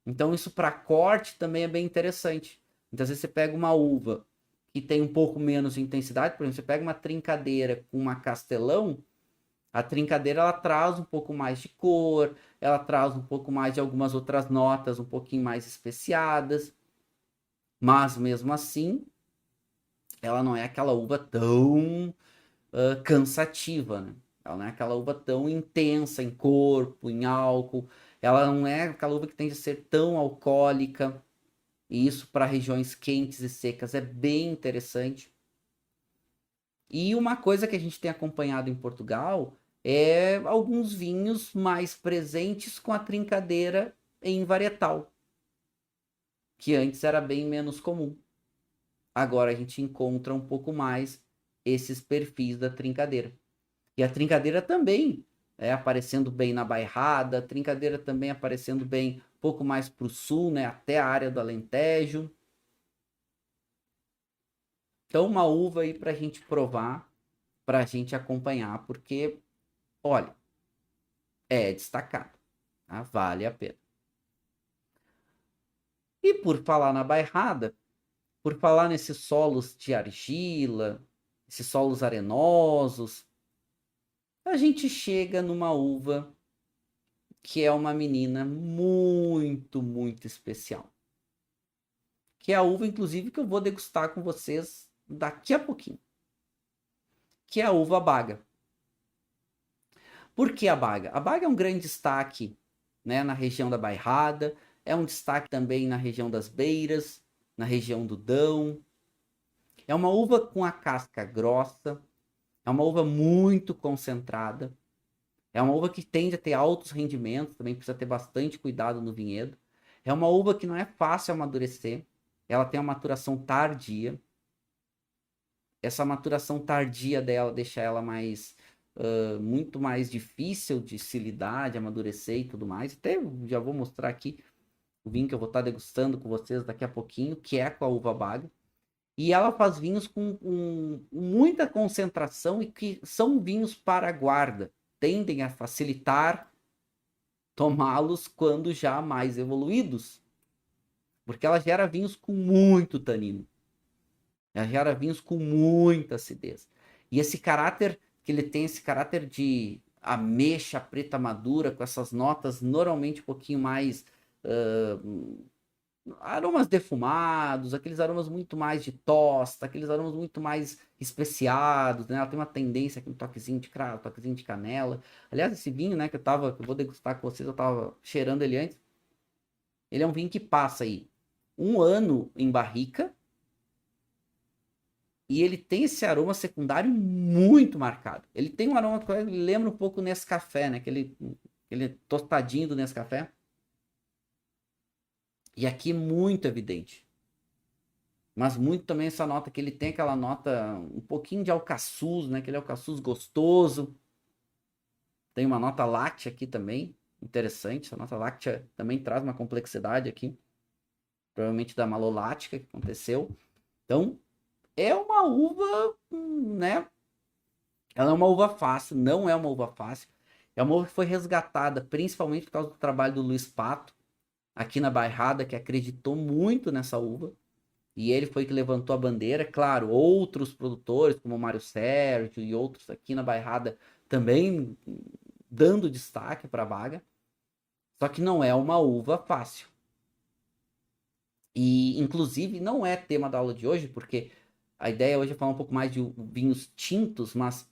Então isso para corte também é bem interessante. Então, às vezes você pega uma uva que tem um pouco menos de intensidade. Por exemplo, você pega uma trincadeira com uma castelão, a trincadeira ela traz um pouco mais de cor, ela traz um pouco mais de algumas outras notas um pouquinho mais especiadas, mas mesmo assim, ela não é aquela uva tão cansativa, né? Ela não é aquela uva tão intensa em corpo, em álcool, ela não é aquela uva que tende a ser tão alcoólica, e isso para regiões quentes e secas é bem interessante. E uma coisa que a gente tem acompanhado em Portugal é alguns vinhos mais presentes com a trincadeira em varietal, que antes era bem menos comum. Agora a gente encontra um pouco mais esses perfis da trincadeira. E a trincadeira também aparecendo bem na Bairrada, a trincadeira também aparecendo bem um pouco mais para o sul, né, até a área do Alentejo. Então, uma uva aí para a gente provar, para a gente acompanhar, porque, olha, é destacado, tá? Vale a pena. E por falar na Bairrada, por falar nesses solos de argila, esses solos arenosos, a gente chega numa uva que é uma menina muito, muito especial. Que é a uva, inclusive, que eu vou degustar com vocês daqui a pouquinho. Que é a uva baga. Por que a baga? A baga é um grande destaque, né, na região da Bairrada, é um destaque também na região das Beiras, na região do Dão. É uma uva com a casca grossa, é uma uva muito concentrada, é uma uva que tende a ter altos rendimentos, também precisa ter bastante cuidado no vinhedo. É uma uva que não é fácil amadurecer, ela tem uma maturação tardia. Essa maturação tardia dela deixa ela muito mais difícil de se lidar, de amadurecer e tudo mais. Até já vou mostrar aqui o vinho que eu vou estar degustando com vocês daqui a pouquinho, que é com a uva baga. E ela faz vinhos com muita concentração e que são vinhos para guarda. Tendem a facilitar tomá-los quando já mais evoluídos. Porque ela gera vinhos com muito tanino. Ela gera vinhos com muita acidez. E esse caráter, que ele tem esse caráter de ameixa preta madura, com essas notas normalmente um pouquinho mais aromas defumados, aqueles aromas muito mais de tosta, aqueles aromas muito mais especiados, né? Ela tem uma tendência aqui, um toquezinho de cravo, um toquezinho de canela. Aliás, esse vinho, né, que eu vou degustar com vocês, eu tava cheirando ele antes. Ele é um vinho que passa aí 1 ano em barrica e ele tem esse aroma secundário muito marcado. Ele tem um aroma que lembra um pouco Nescafé, né? Aquele tostadinho do Nescafé. E aqui muito evidente. Mas muito também essa nota que ele tem aquela nota um pouquinho de alcaçuz, né? Aquele alcaçuz gostoso. Tem uma nota láctea aqui também, interessante. Essa nota láctea também traz uma complexidade aqui. Provavelmente da malolática que aconteceu. Então, é uma uva, né? Ela é uma uva fácil, não é uma uva fácil. É uma uva que foi resgatada principalmente por causa do trabalho do Luiz Pato, aqui na Bairrada, que acreditou muito nessa uva. E ele foi que levantou a bandeira. Claro, outros produtores, como o Mário Sérgio e outros aqui na Bairrada, também dando destaque para a baga. Só que não é uma uva fácil. E, inclusive, não é tema da aula de hoje, porque a ideia hoje é falar um pouco mais de vinhos tintos, mas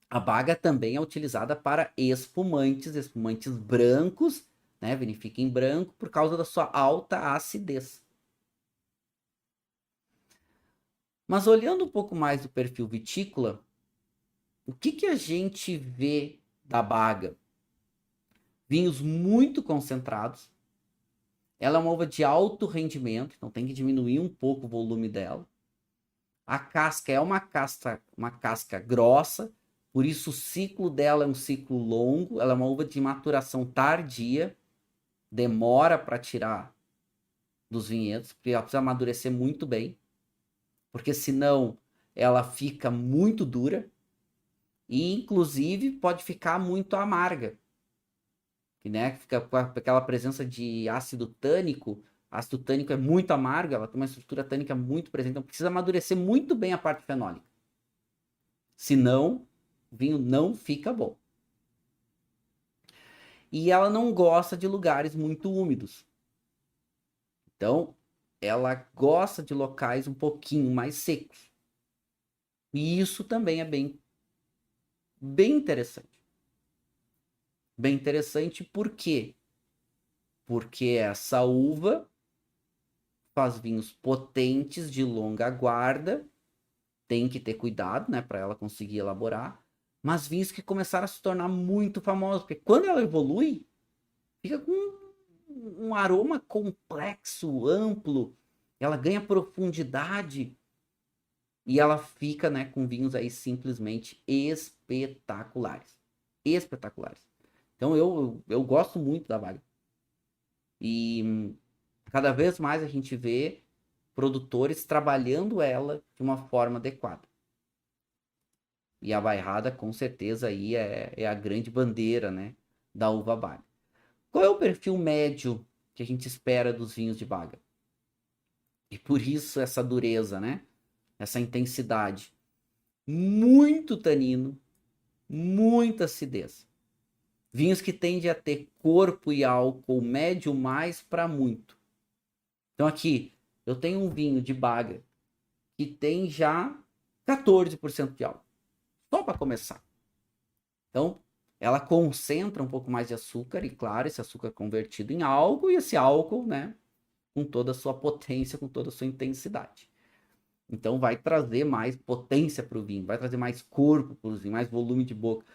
a baga também é utilizada para espumantes brancos, né? Vinifica em branco por causa da sua alta acidez. Mas olhando um pouco mais do perfil vitícola, o que a gente vê da baga? Vinhos muito concentrados. Ela é uma uva de alto rendimento, então tem que diminuir um pouco o volume dela. A casca é uma casca grossa, por isso o ciclo dela é um ciclo longo. Ela é uma uva de maturação tardia, demora para tirar dos vinhedos, porque ela precisa amadurecer muito bem, porque senão ela fica muito dura e inclusive pode ficar muito amarga, que, né, fica com aquela presença de ácido tânico Ácido tânico é muito amargo, ela tem uma estrutura tânica muito presente, então precisa amadurecer muito bem a parte fenólica. Senão, o vinho não fica bom. E ela não gosta de lugares muito úmidos. Então, ela gosta de locais um pouquinho mais secos. E isso também é bem interessante. Bem interessante por quê? Porque essa uva faz vinhos potentes de longa guarda, tem que ter cuidado, né, para ela conseguir elaborar, mas vinhos que começaram a se tornar muito famosos, porque quando ela evolui, fica com um aroma complexo, amplo, ela ganha profundidade e ela fica, né, com vinhos aí simplesmente espetaculares. Espetaculares. Então eu gosto muito da Vale. E cada vez mais a gente vê produtores trabalhando ela de uma forma adequada. E a bairrada, com certeza, aí é a grande bandeira, né, da uva Baga. Qual é o perfil médio que a gente espera dos vinhos de Baga? E por isso essa dureza, né? Essa intensidade. Muito tanino, muita acidez. Vinhos que tendem a ter corpo e álcool médio mais para muito. Então aqui, eu tenho um vinho de Baga que tem já 14% de álcool. Só para começar. Então, ela concentra um pouco mais de açúcar, e claro, esse açúcar é convertido em álcool, e esse álcool, né, com toda a sua potência, com toda a sua intensidade. Então, vai trazer mais potência para o vinho, vai trazer mais corpo para o vinho, mais volume de boca.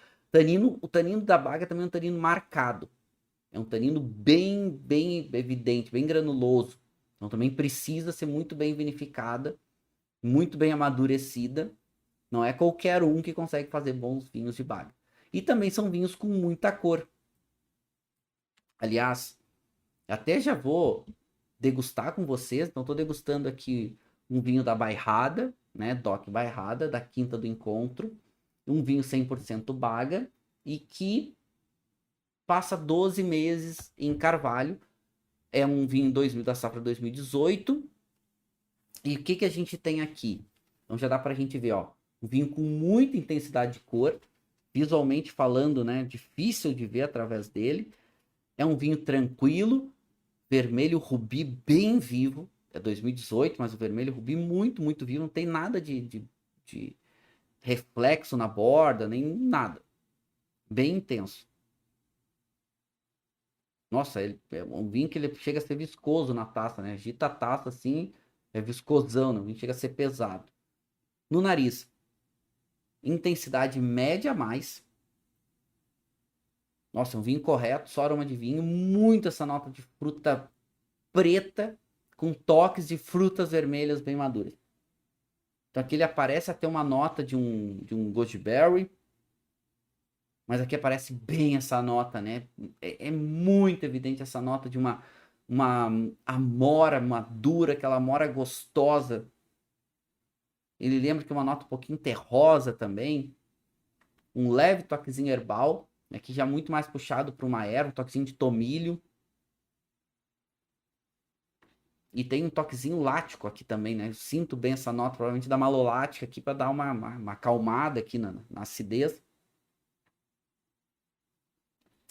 O tanino da Baga também é um tanino marcado. É um tanino bem evidente, bem granuloso. Então, também precisa ser muito bem vinificada, muito bem amadurecida. Não é qualquer um que consegue fazer bons vinhos de Baga. E também são vinhos com muita cor. Aliás, até já vou degustar com vocês. Então, estou degustando aqui um vinho da Bairrada, né? DOC Bairrada, da Quinta do Encontro. Um vinho 100% Baga e que passa 12 meses em carvalho. É um vinho 2000 da safra 2018. E o que a gente tem aqui? Então já dá para a gente ver, ó, um vinho com muita intensidade de cor, visualmente falando, né, difícil de ver através dele. É um vinho tranquilo, vermelho rubi bem vivo. É 2018, mas o vermelho rubi muito vivo. Não tem nada de reflexo na borda, nem nada. Bem intenso. Nossa, ele é um vinho que ele chega a ser viscoso na taça, né? Agita a taça assim, é viscosão, né? O vinho chega a ser pesado. No nariz, intensidade média a mais. Nossa, um vinho correto, só aroma de vinho, muito essa nota de fruta preta com toques de frutas vermelhas bem maduras. Então aqui ele aparece até uma nota de um goji mas aqui aparece bem essa nota, né? É muito evidente essa nota de uma amora madura, aquela amora gostosa. Ele lembra que é uma nota um pouquinho terrosa também. Um leve toquezinho herbal, aqui já muito mais puxado para uma erva, um toquezinho de tomilho. E tem um toquezinho lático aqui também, né? Eu sinto bem essa nota, provavelmente da malolática aqui para dar uma acalmada aqui na acidez.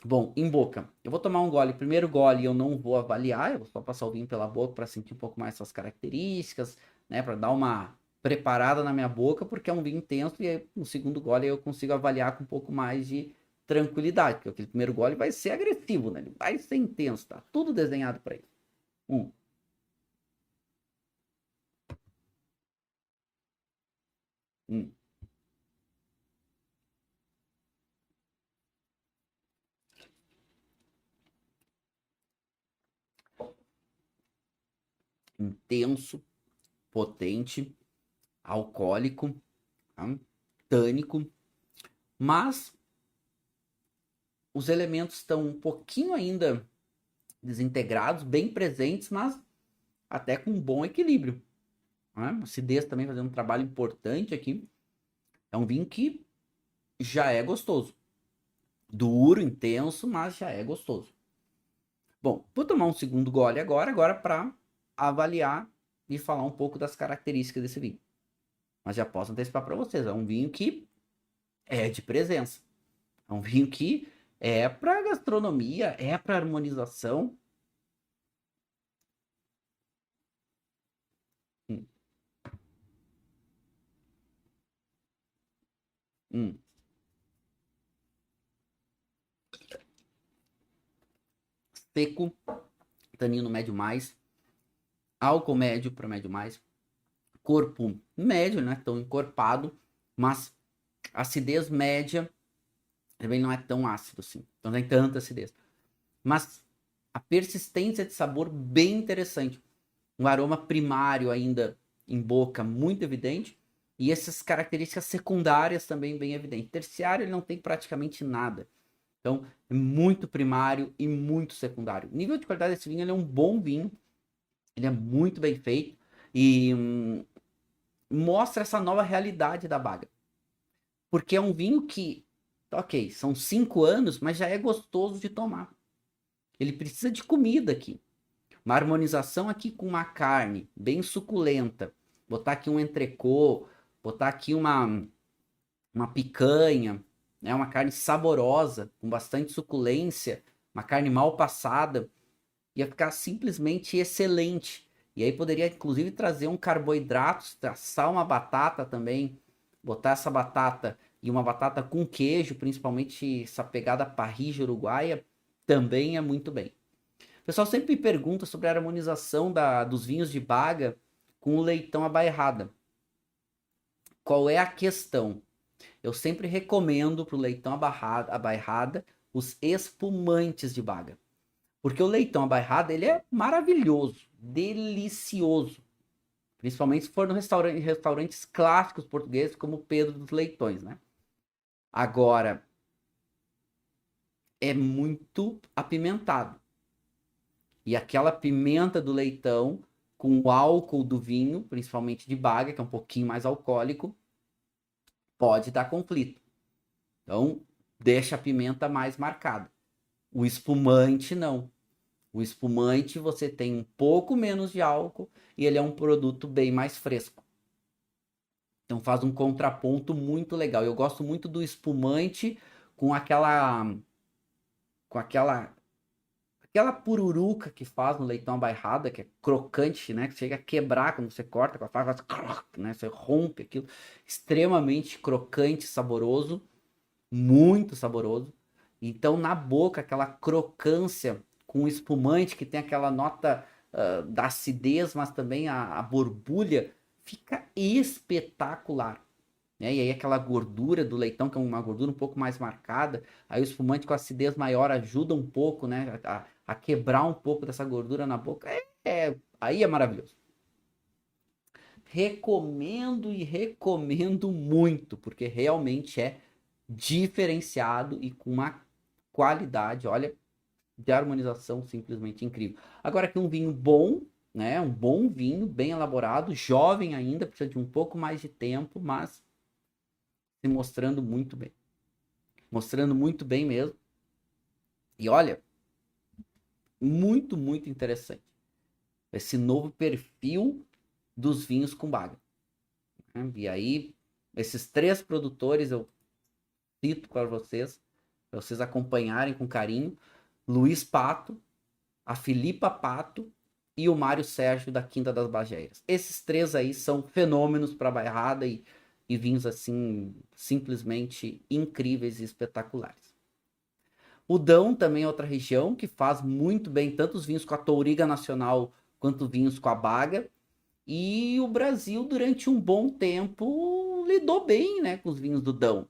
Bom, em boca, eu vou tomar um gole. Primeiro gole eu não vou avaliar, eu vou só passar o vinho pela boca para sentir um pouco mais suas características, né? Para dar uma preparada na minha boca, porque é um vinho intenso e aí, no segundo gole eu consigo avaliar com um pouco mais de tranquilidade, porque aquele primeiro gole vai ser agressivo, né? Ele vai ser intenso, tá? Tudo desenhado para isso. Um. Um. Intenso, potente, alcoólico, tá? Tânico, mas os elementos estão um pouquinho ainda desintegrados, bem presentes, mas até com um bom equilíbrio. Né? Acidez também fazendo um trabalho importante aqui. É um vinho que já é gostoso. Duro, intenso, mas já é gostoso. Bom, vou tomar um segundo gole agora para avaliar e falar um pouco das características desse vinho. Mas já posso antecipar para vocês, é um vinho que é de presença. É um vinho que é para gastronomia, é para harmonização. Hum, hum. Seco, tanino médio mais, álcool médio para médio mais, corpo médio, não é tão encorpado, mas acidez média, também não é tão ácido assim, então não tem tanta acidez. Mas a persistência de sabor bem interessante, um aroma primário ainda em boca muito evidente, e essas características secundárias também bem evidentes. Terciário ele não tem praticamente nada. Então, é muito primário e muito secundário. O nível de qualidade desse vinho ele é um bom vinho, ele é muito bem feito e mostra essa nova realidade da Baga. Porque é um vinho que, ok, são 5 anos, mas já é gostoso de tomar. Ele precisa de comida aqui. Uma harmonização aqui com uma carne bem suculenta. Botar aqui um entrecô, botar aqui uma picanha, né? Uma carne saborosa, com bastante suculência, uma carne mal passada, ia ficar simplesmente excelente. E aí poderia inclusive trazer um carboidrato, assar uma batata também, botar essa batata e uma batata com queijo, principalmente essa pegada parrilla uruguaia, também é muito bem. O pessoal sempre me pergunta sobre a harmonização dos vinhos de baga com o leitão à bairrada. Qual é a questão? Eu sempre recomendo para o leitão à bairrada os espumantes de baga. Porque o leitão à bairrada ele é maravilhoso, delicioso. Principalmente se for no restaurantes clássicos portugueses, como Pedro dos Leitões, né? Agora, é muito apimentado. E aquela pimenta do leitão com o álcool do vinho, principalmente de baga, que é um pouquinho mais alcoólico, pode dar conflito. Então, deixa a pimenta mais marcada. O espumante não. O espumante você tem um pouco menos de álcool e ele é um produto bem mais fresco. Então faz um contraponto muito legal. Eu gosto muito do espumante com aquela pururuca que faz no leitão à bairrada, que é crocante, né? Que chega a quebrar quando você corta com a faca, né? Você rompe aquilo. Extremamente crocante, saboroso, muito saboroso. Então, na boca, aquela crocância com o espumante que tem aquela nota da acidez, mas também a borbulha, fica espetacular. Né? E aí aquela gordura do leitão, que é uma gordura um pouco mais marcada, aí o espumante com acidez maior ajuda um pouco, né, a quebrar um pouco dessa gordura na boca. Aí é maravilhoso. Recomendo e recomendo muito, porque realmente é diferenciado e com uma qualidade, olha, de harmonização simplesmente incrível. Agora que um vinho bom, né, um bom vinho, bem elaborado, jovem ainda, precisa de um pouco mais de tempo, mas se mostrando muito bem. Mostrando muito bem mesmo. E olha, muito, muito interessante. Esse novo perfil dos vinhos com baga. Né? E aí, esses 3 produtores eu cito para vocês acompanharem com carinho. Luiz Pato, a Filipa Pato e o Mário Sérgio da Quinta das Bageiras. Esses 3 aí são fenômenos para a bairrada e vinhos assim simplesmente incríveis e espetaculares. O Dão também é outra região que faz muito bem tanto os vinhos com a Touriga Nacional quanto vinhos com a Baga. E o Brasil, durante um bom tempo, lidou bem, né, com os vinhos do Dão.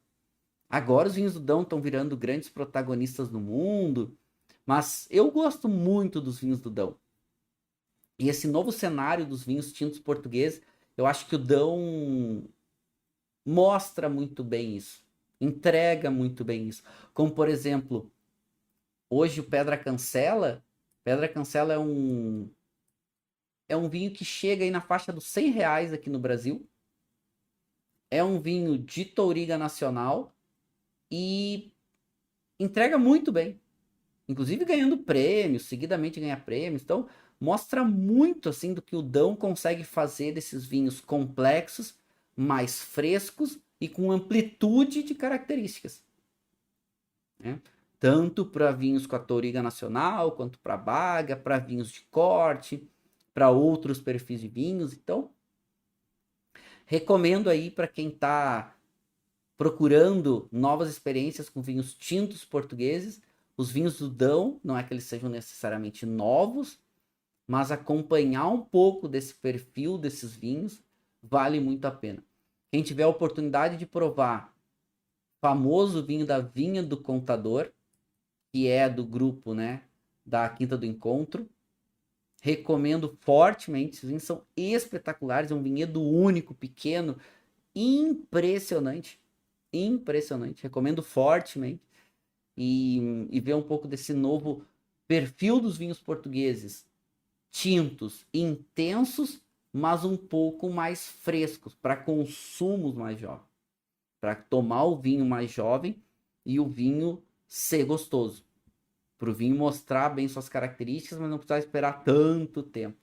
Agora os vinhos do Dão estão virando grandes protagonistas no mundo, mas eu gosto muito dos vinhos do Dão. E esse novo cenário dos vinhos tintos portugueses, eu acho que o Dão mostra muito bem isso, entrega muito bem isso. Como, por exemplo, hoje o Pedra Cancela é um vinho que chega aí na faixa dos R$ 100 aqui no Brasil. É um vinho de Touriga Nacional e entrega muito bem. inclusive ganhando prêmios, seguidamente ganha prêmios. Então, mostra muito assim do que o Dão consegue fazer desses vinhos complexos, mais frescos e com amplitude de características, né? Tanto para vinhos com a touriga nacional, quanto para baga, para vinhos de corte, para outros perfis de vinhos. Então, recomendo aí para quem está procurando novas experiências com vinhos tintos portugueses. Os vinhos do Dão, não é que eles sejam necessariamente novos, mas acompanhar um pouco desse perfil desses vinhos vale muito a pena. Quem tiver a oportunidade de provar o famoso vinho da Vinha do Contador, que é do grupo, né, da Quinta do Encontro, recomendo fortemente. Os vinhos são espetaculares, é um vinhedo único, pequeno, impressionante, recomendo fortemente. E ver um pouco desse novo perfil dos vinhos portugueses, tintos, intensos, mas um pouco mais frescos, para consumos mais jovens, para tomar o vinho mais jovem e o vinho ser gostoso, para o vinho mostrar bem suas características, mas não precisar esperar tanto tempo.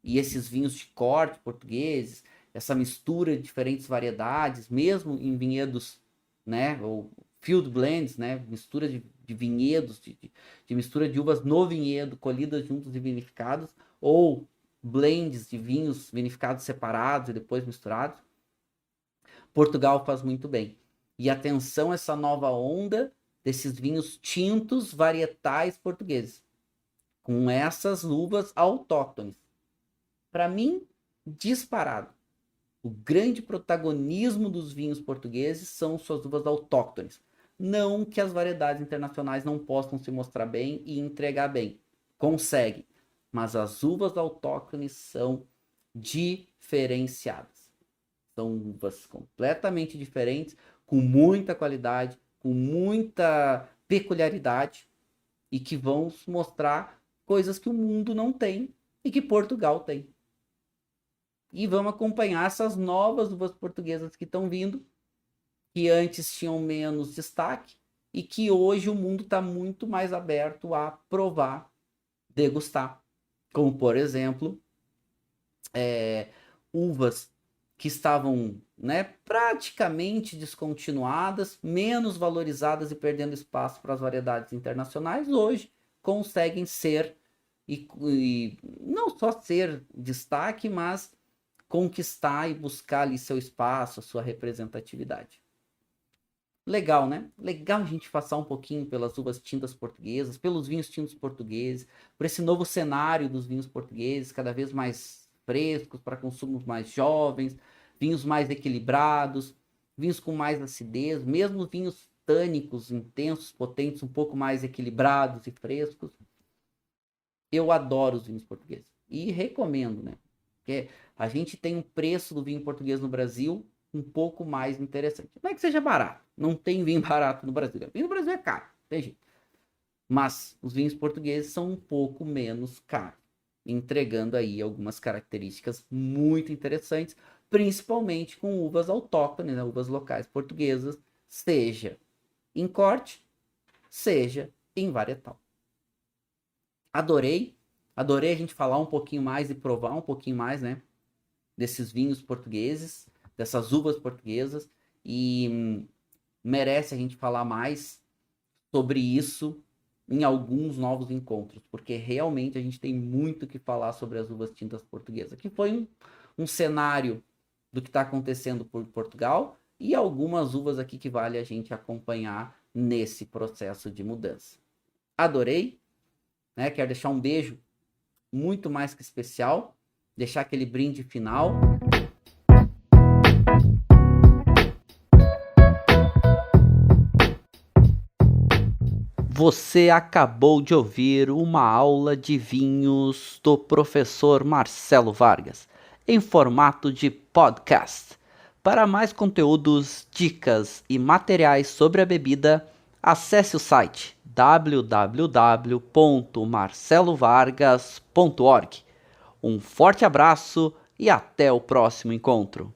E esses vinhos de corte portugueses, essa mistura de diferentes variedades, mesmo em vinhedos, né, ou field blends, né, mistura de vinhedos, de mistura de uvas no vinhedo, colhidas juntos e vinificadas, ou blends de vinhos vinificados separados e depois misturados. Portugal faz muito bem. E atenção a essa nova onda desses vinhos tintos varietais portugueses, com essas uvas autóctones. Para mim, disparado. O grande protagonismo dos vinhos portugueses são suas uvas autóctones. Não que as variedades internacionais não possam se mostrar bem e entregar bem. Conseguem. Mas as uvas autóctones são diferenciadas. São uvas completamente diferentes, com muita qualidade, com muita peculiaridade e que vão mostrar coisas que o mundo não tem e que Portugal tem. E vamos acompanhar essas novas uvas portuguesas que estão vindo, que antes tinham menos destaque e que hoje o mundo está muito mais aberto a provar, degustar. Como, por exemplo, uvas que estavam, né, praticamente descontinuadas, menos valorizadas e perdendo espaço para as variedades internacionais, hoje conseguem ser, e não só ser destaque, mas conquistar e buscar ali seu espaço, a sua representatividade. Legal, né? Legal a gente passar um pouquinho pelas uvas tintas portuguesas, pelos vinhos tintos portugueses, por esse novo cenário dos vinhos portugueses, cada vez mais frescos, para consumos mais jovens, vinhos mais equilibrados, vinhos com mais acidez, mesmo vinhos tânicos, intensos, potentes, um pouco mais equilibrados e frescos. Eu adoro os vinhos portugueses e recomendo, né? Porque a gente tem um preço do vinho português no Brasil um pouco mais interessante. Não é que seja barato, não tem vinho barato no Brasil. O vinho no Brasil é caro, tem jeito. Mas os vinhos portugueses são um pouco menos caros, entregando aí algumas características muito interessantes, principalmente com uvas autóctones, né, uvas locais portuguesas, seja em corte, seja em varietal. Adorei a gente falar um pouquinho mais e provar um pouquinho mais, né, desses vinhos portugueses, dessas uvas portuguesas, e merece a gente falar mais sobre isso em alguns novos encontros, porque realmente a gente tem muito que falar sobre as uvas tintas portuguesas, que foi um cenário do que está acontecendo por Portugal e algumas uvas aqui que vale a gente acompanhar nesse processo de mudança. Adorei, né? Quero deixar um beijo muito mais que especial, deixar aquele brinde final. Você acabou de ouvir uma aula de vinhos do professor Marcelo Vargas, em formato de podcast. Para mais conteúdos, dicas e materiais sobre a bebida, acesse o site www.marcelovargas.org. Um forte abraço e até o próximo encontro.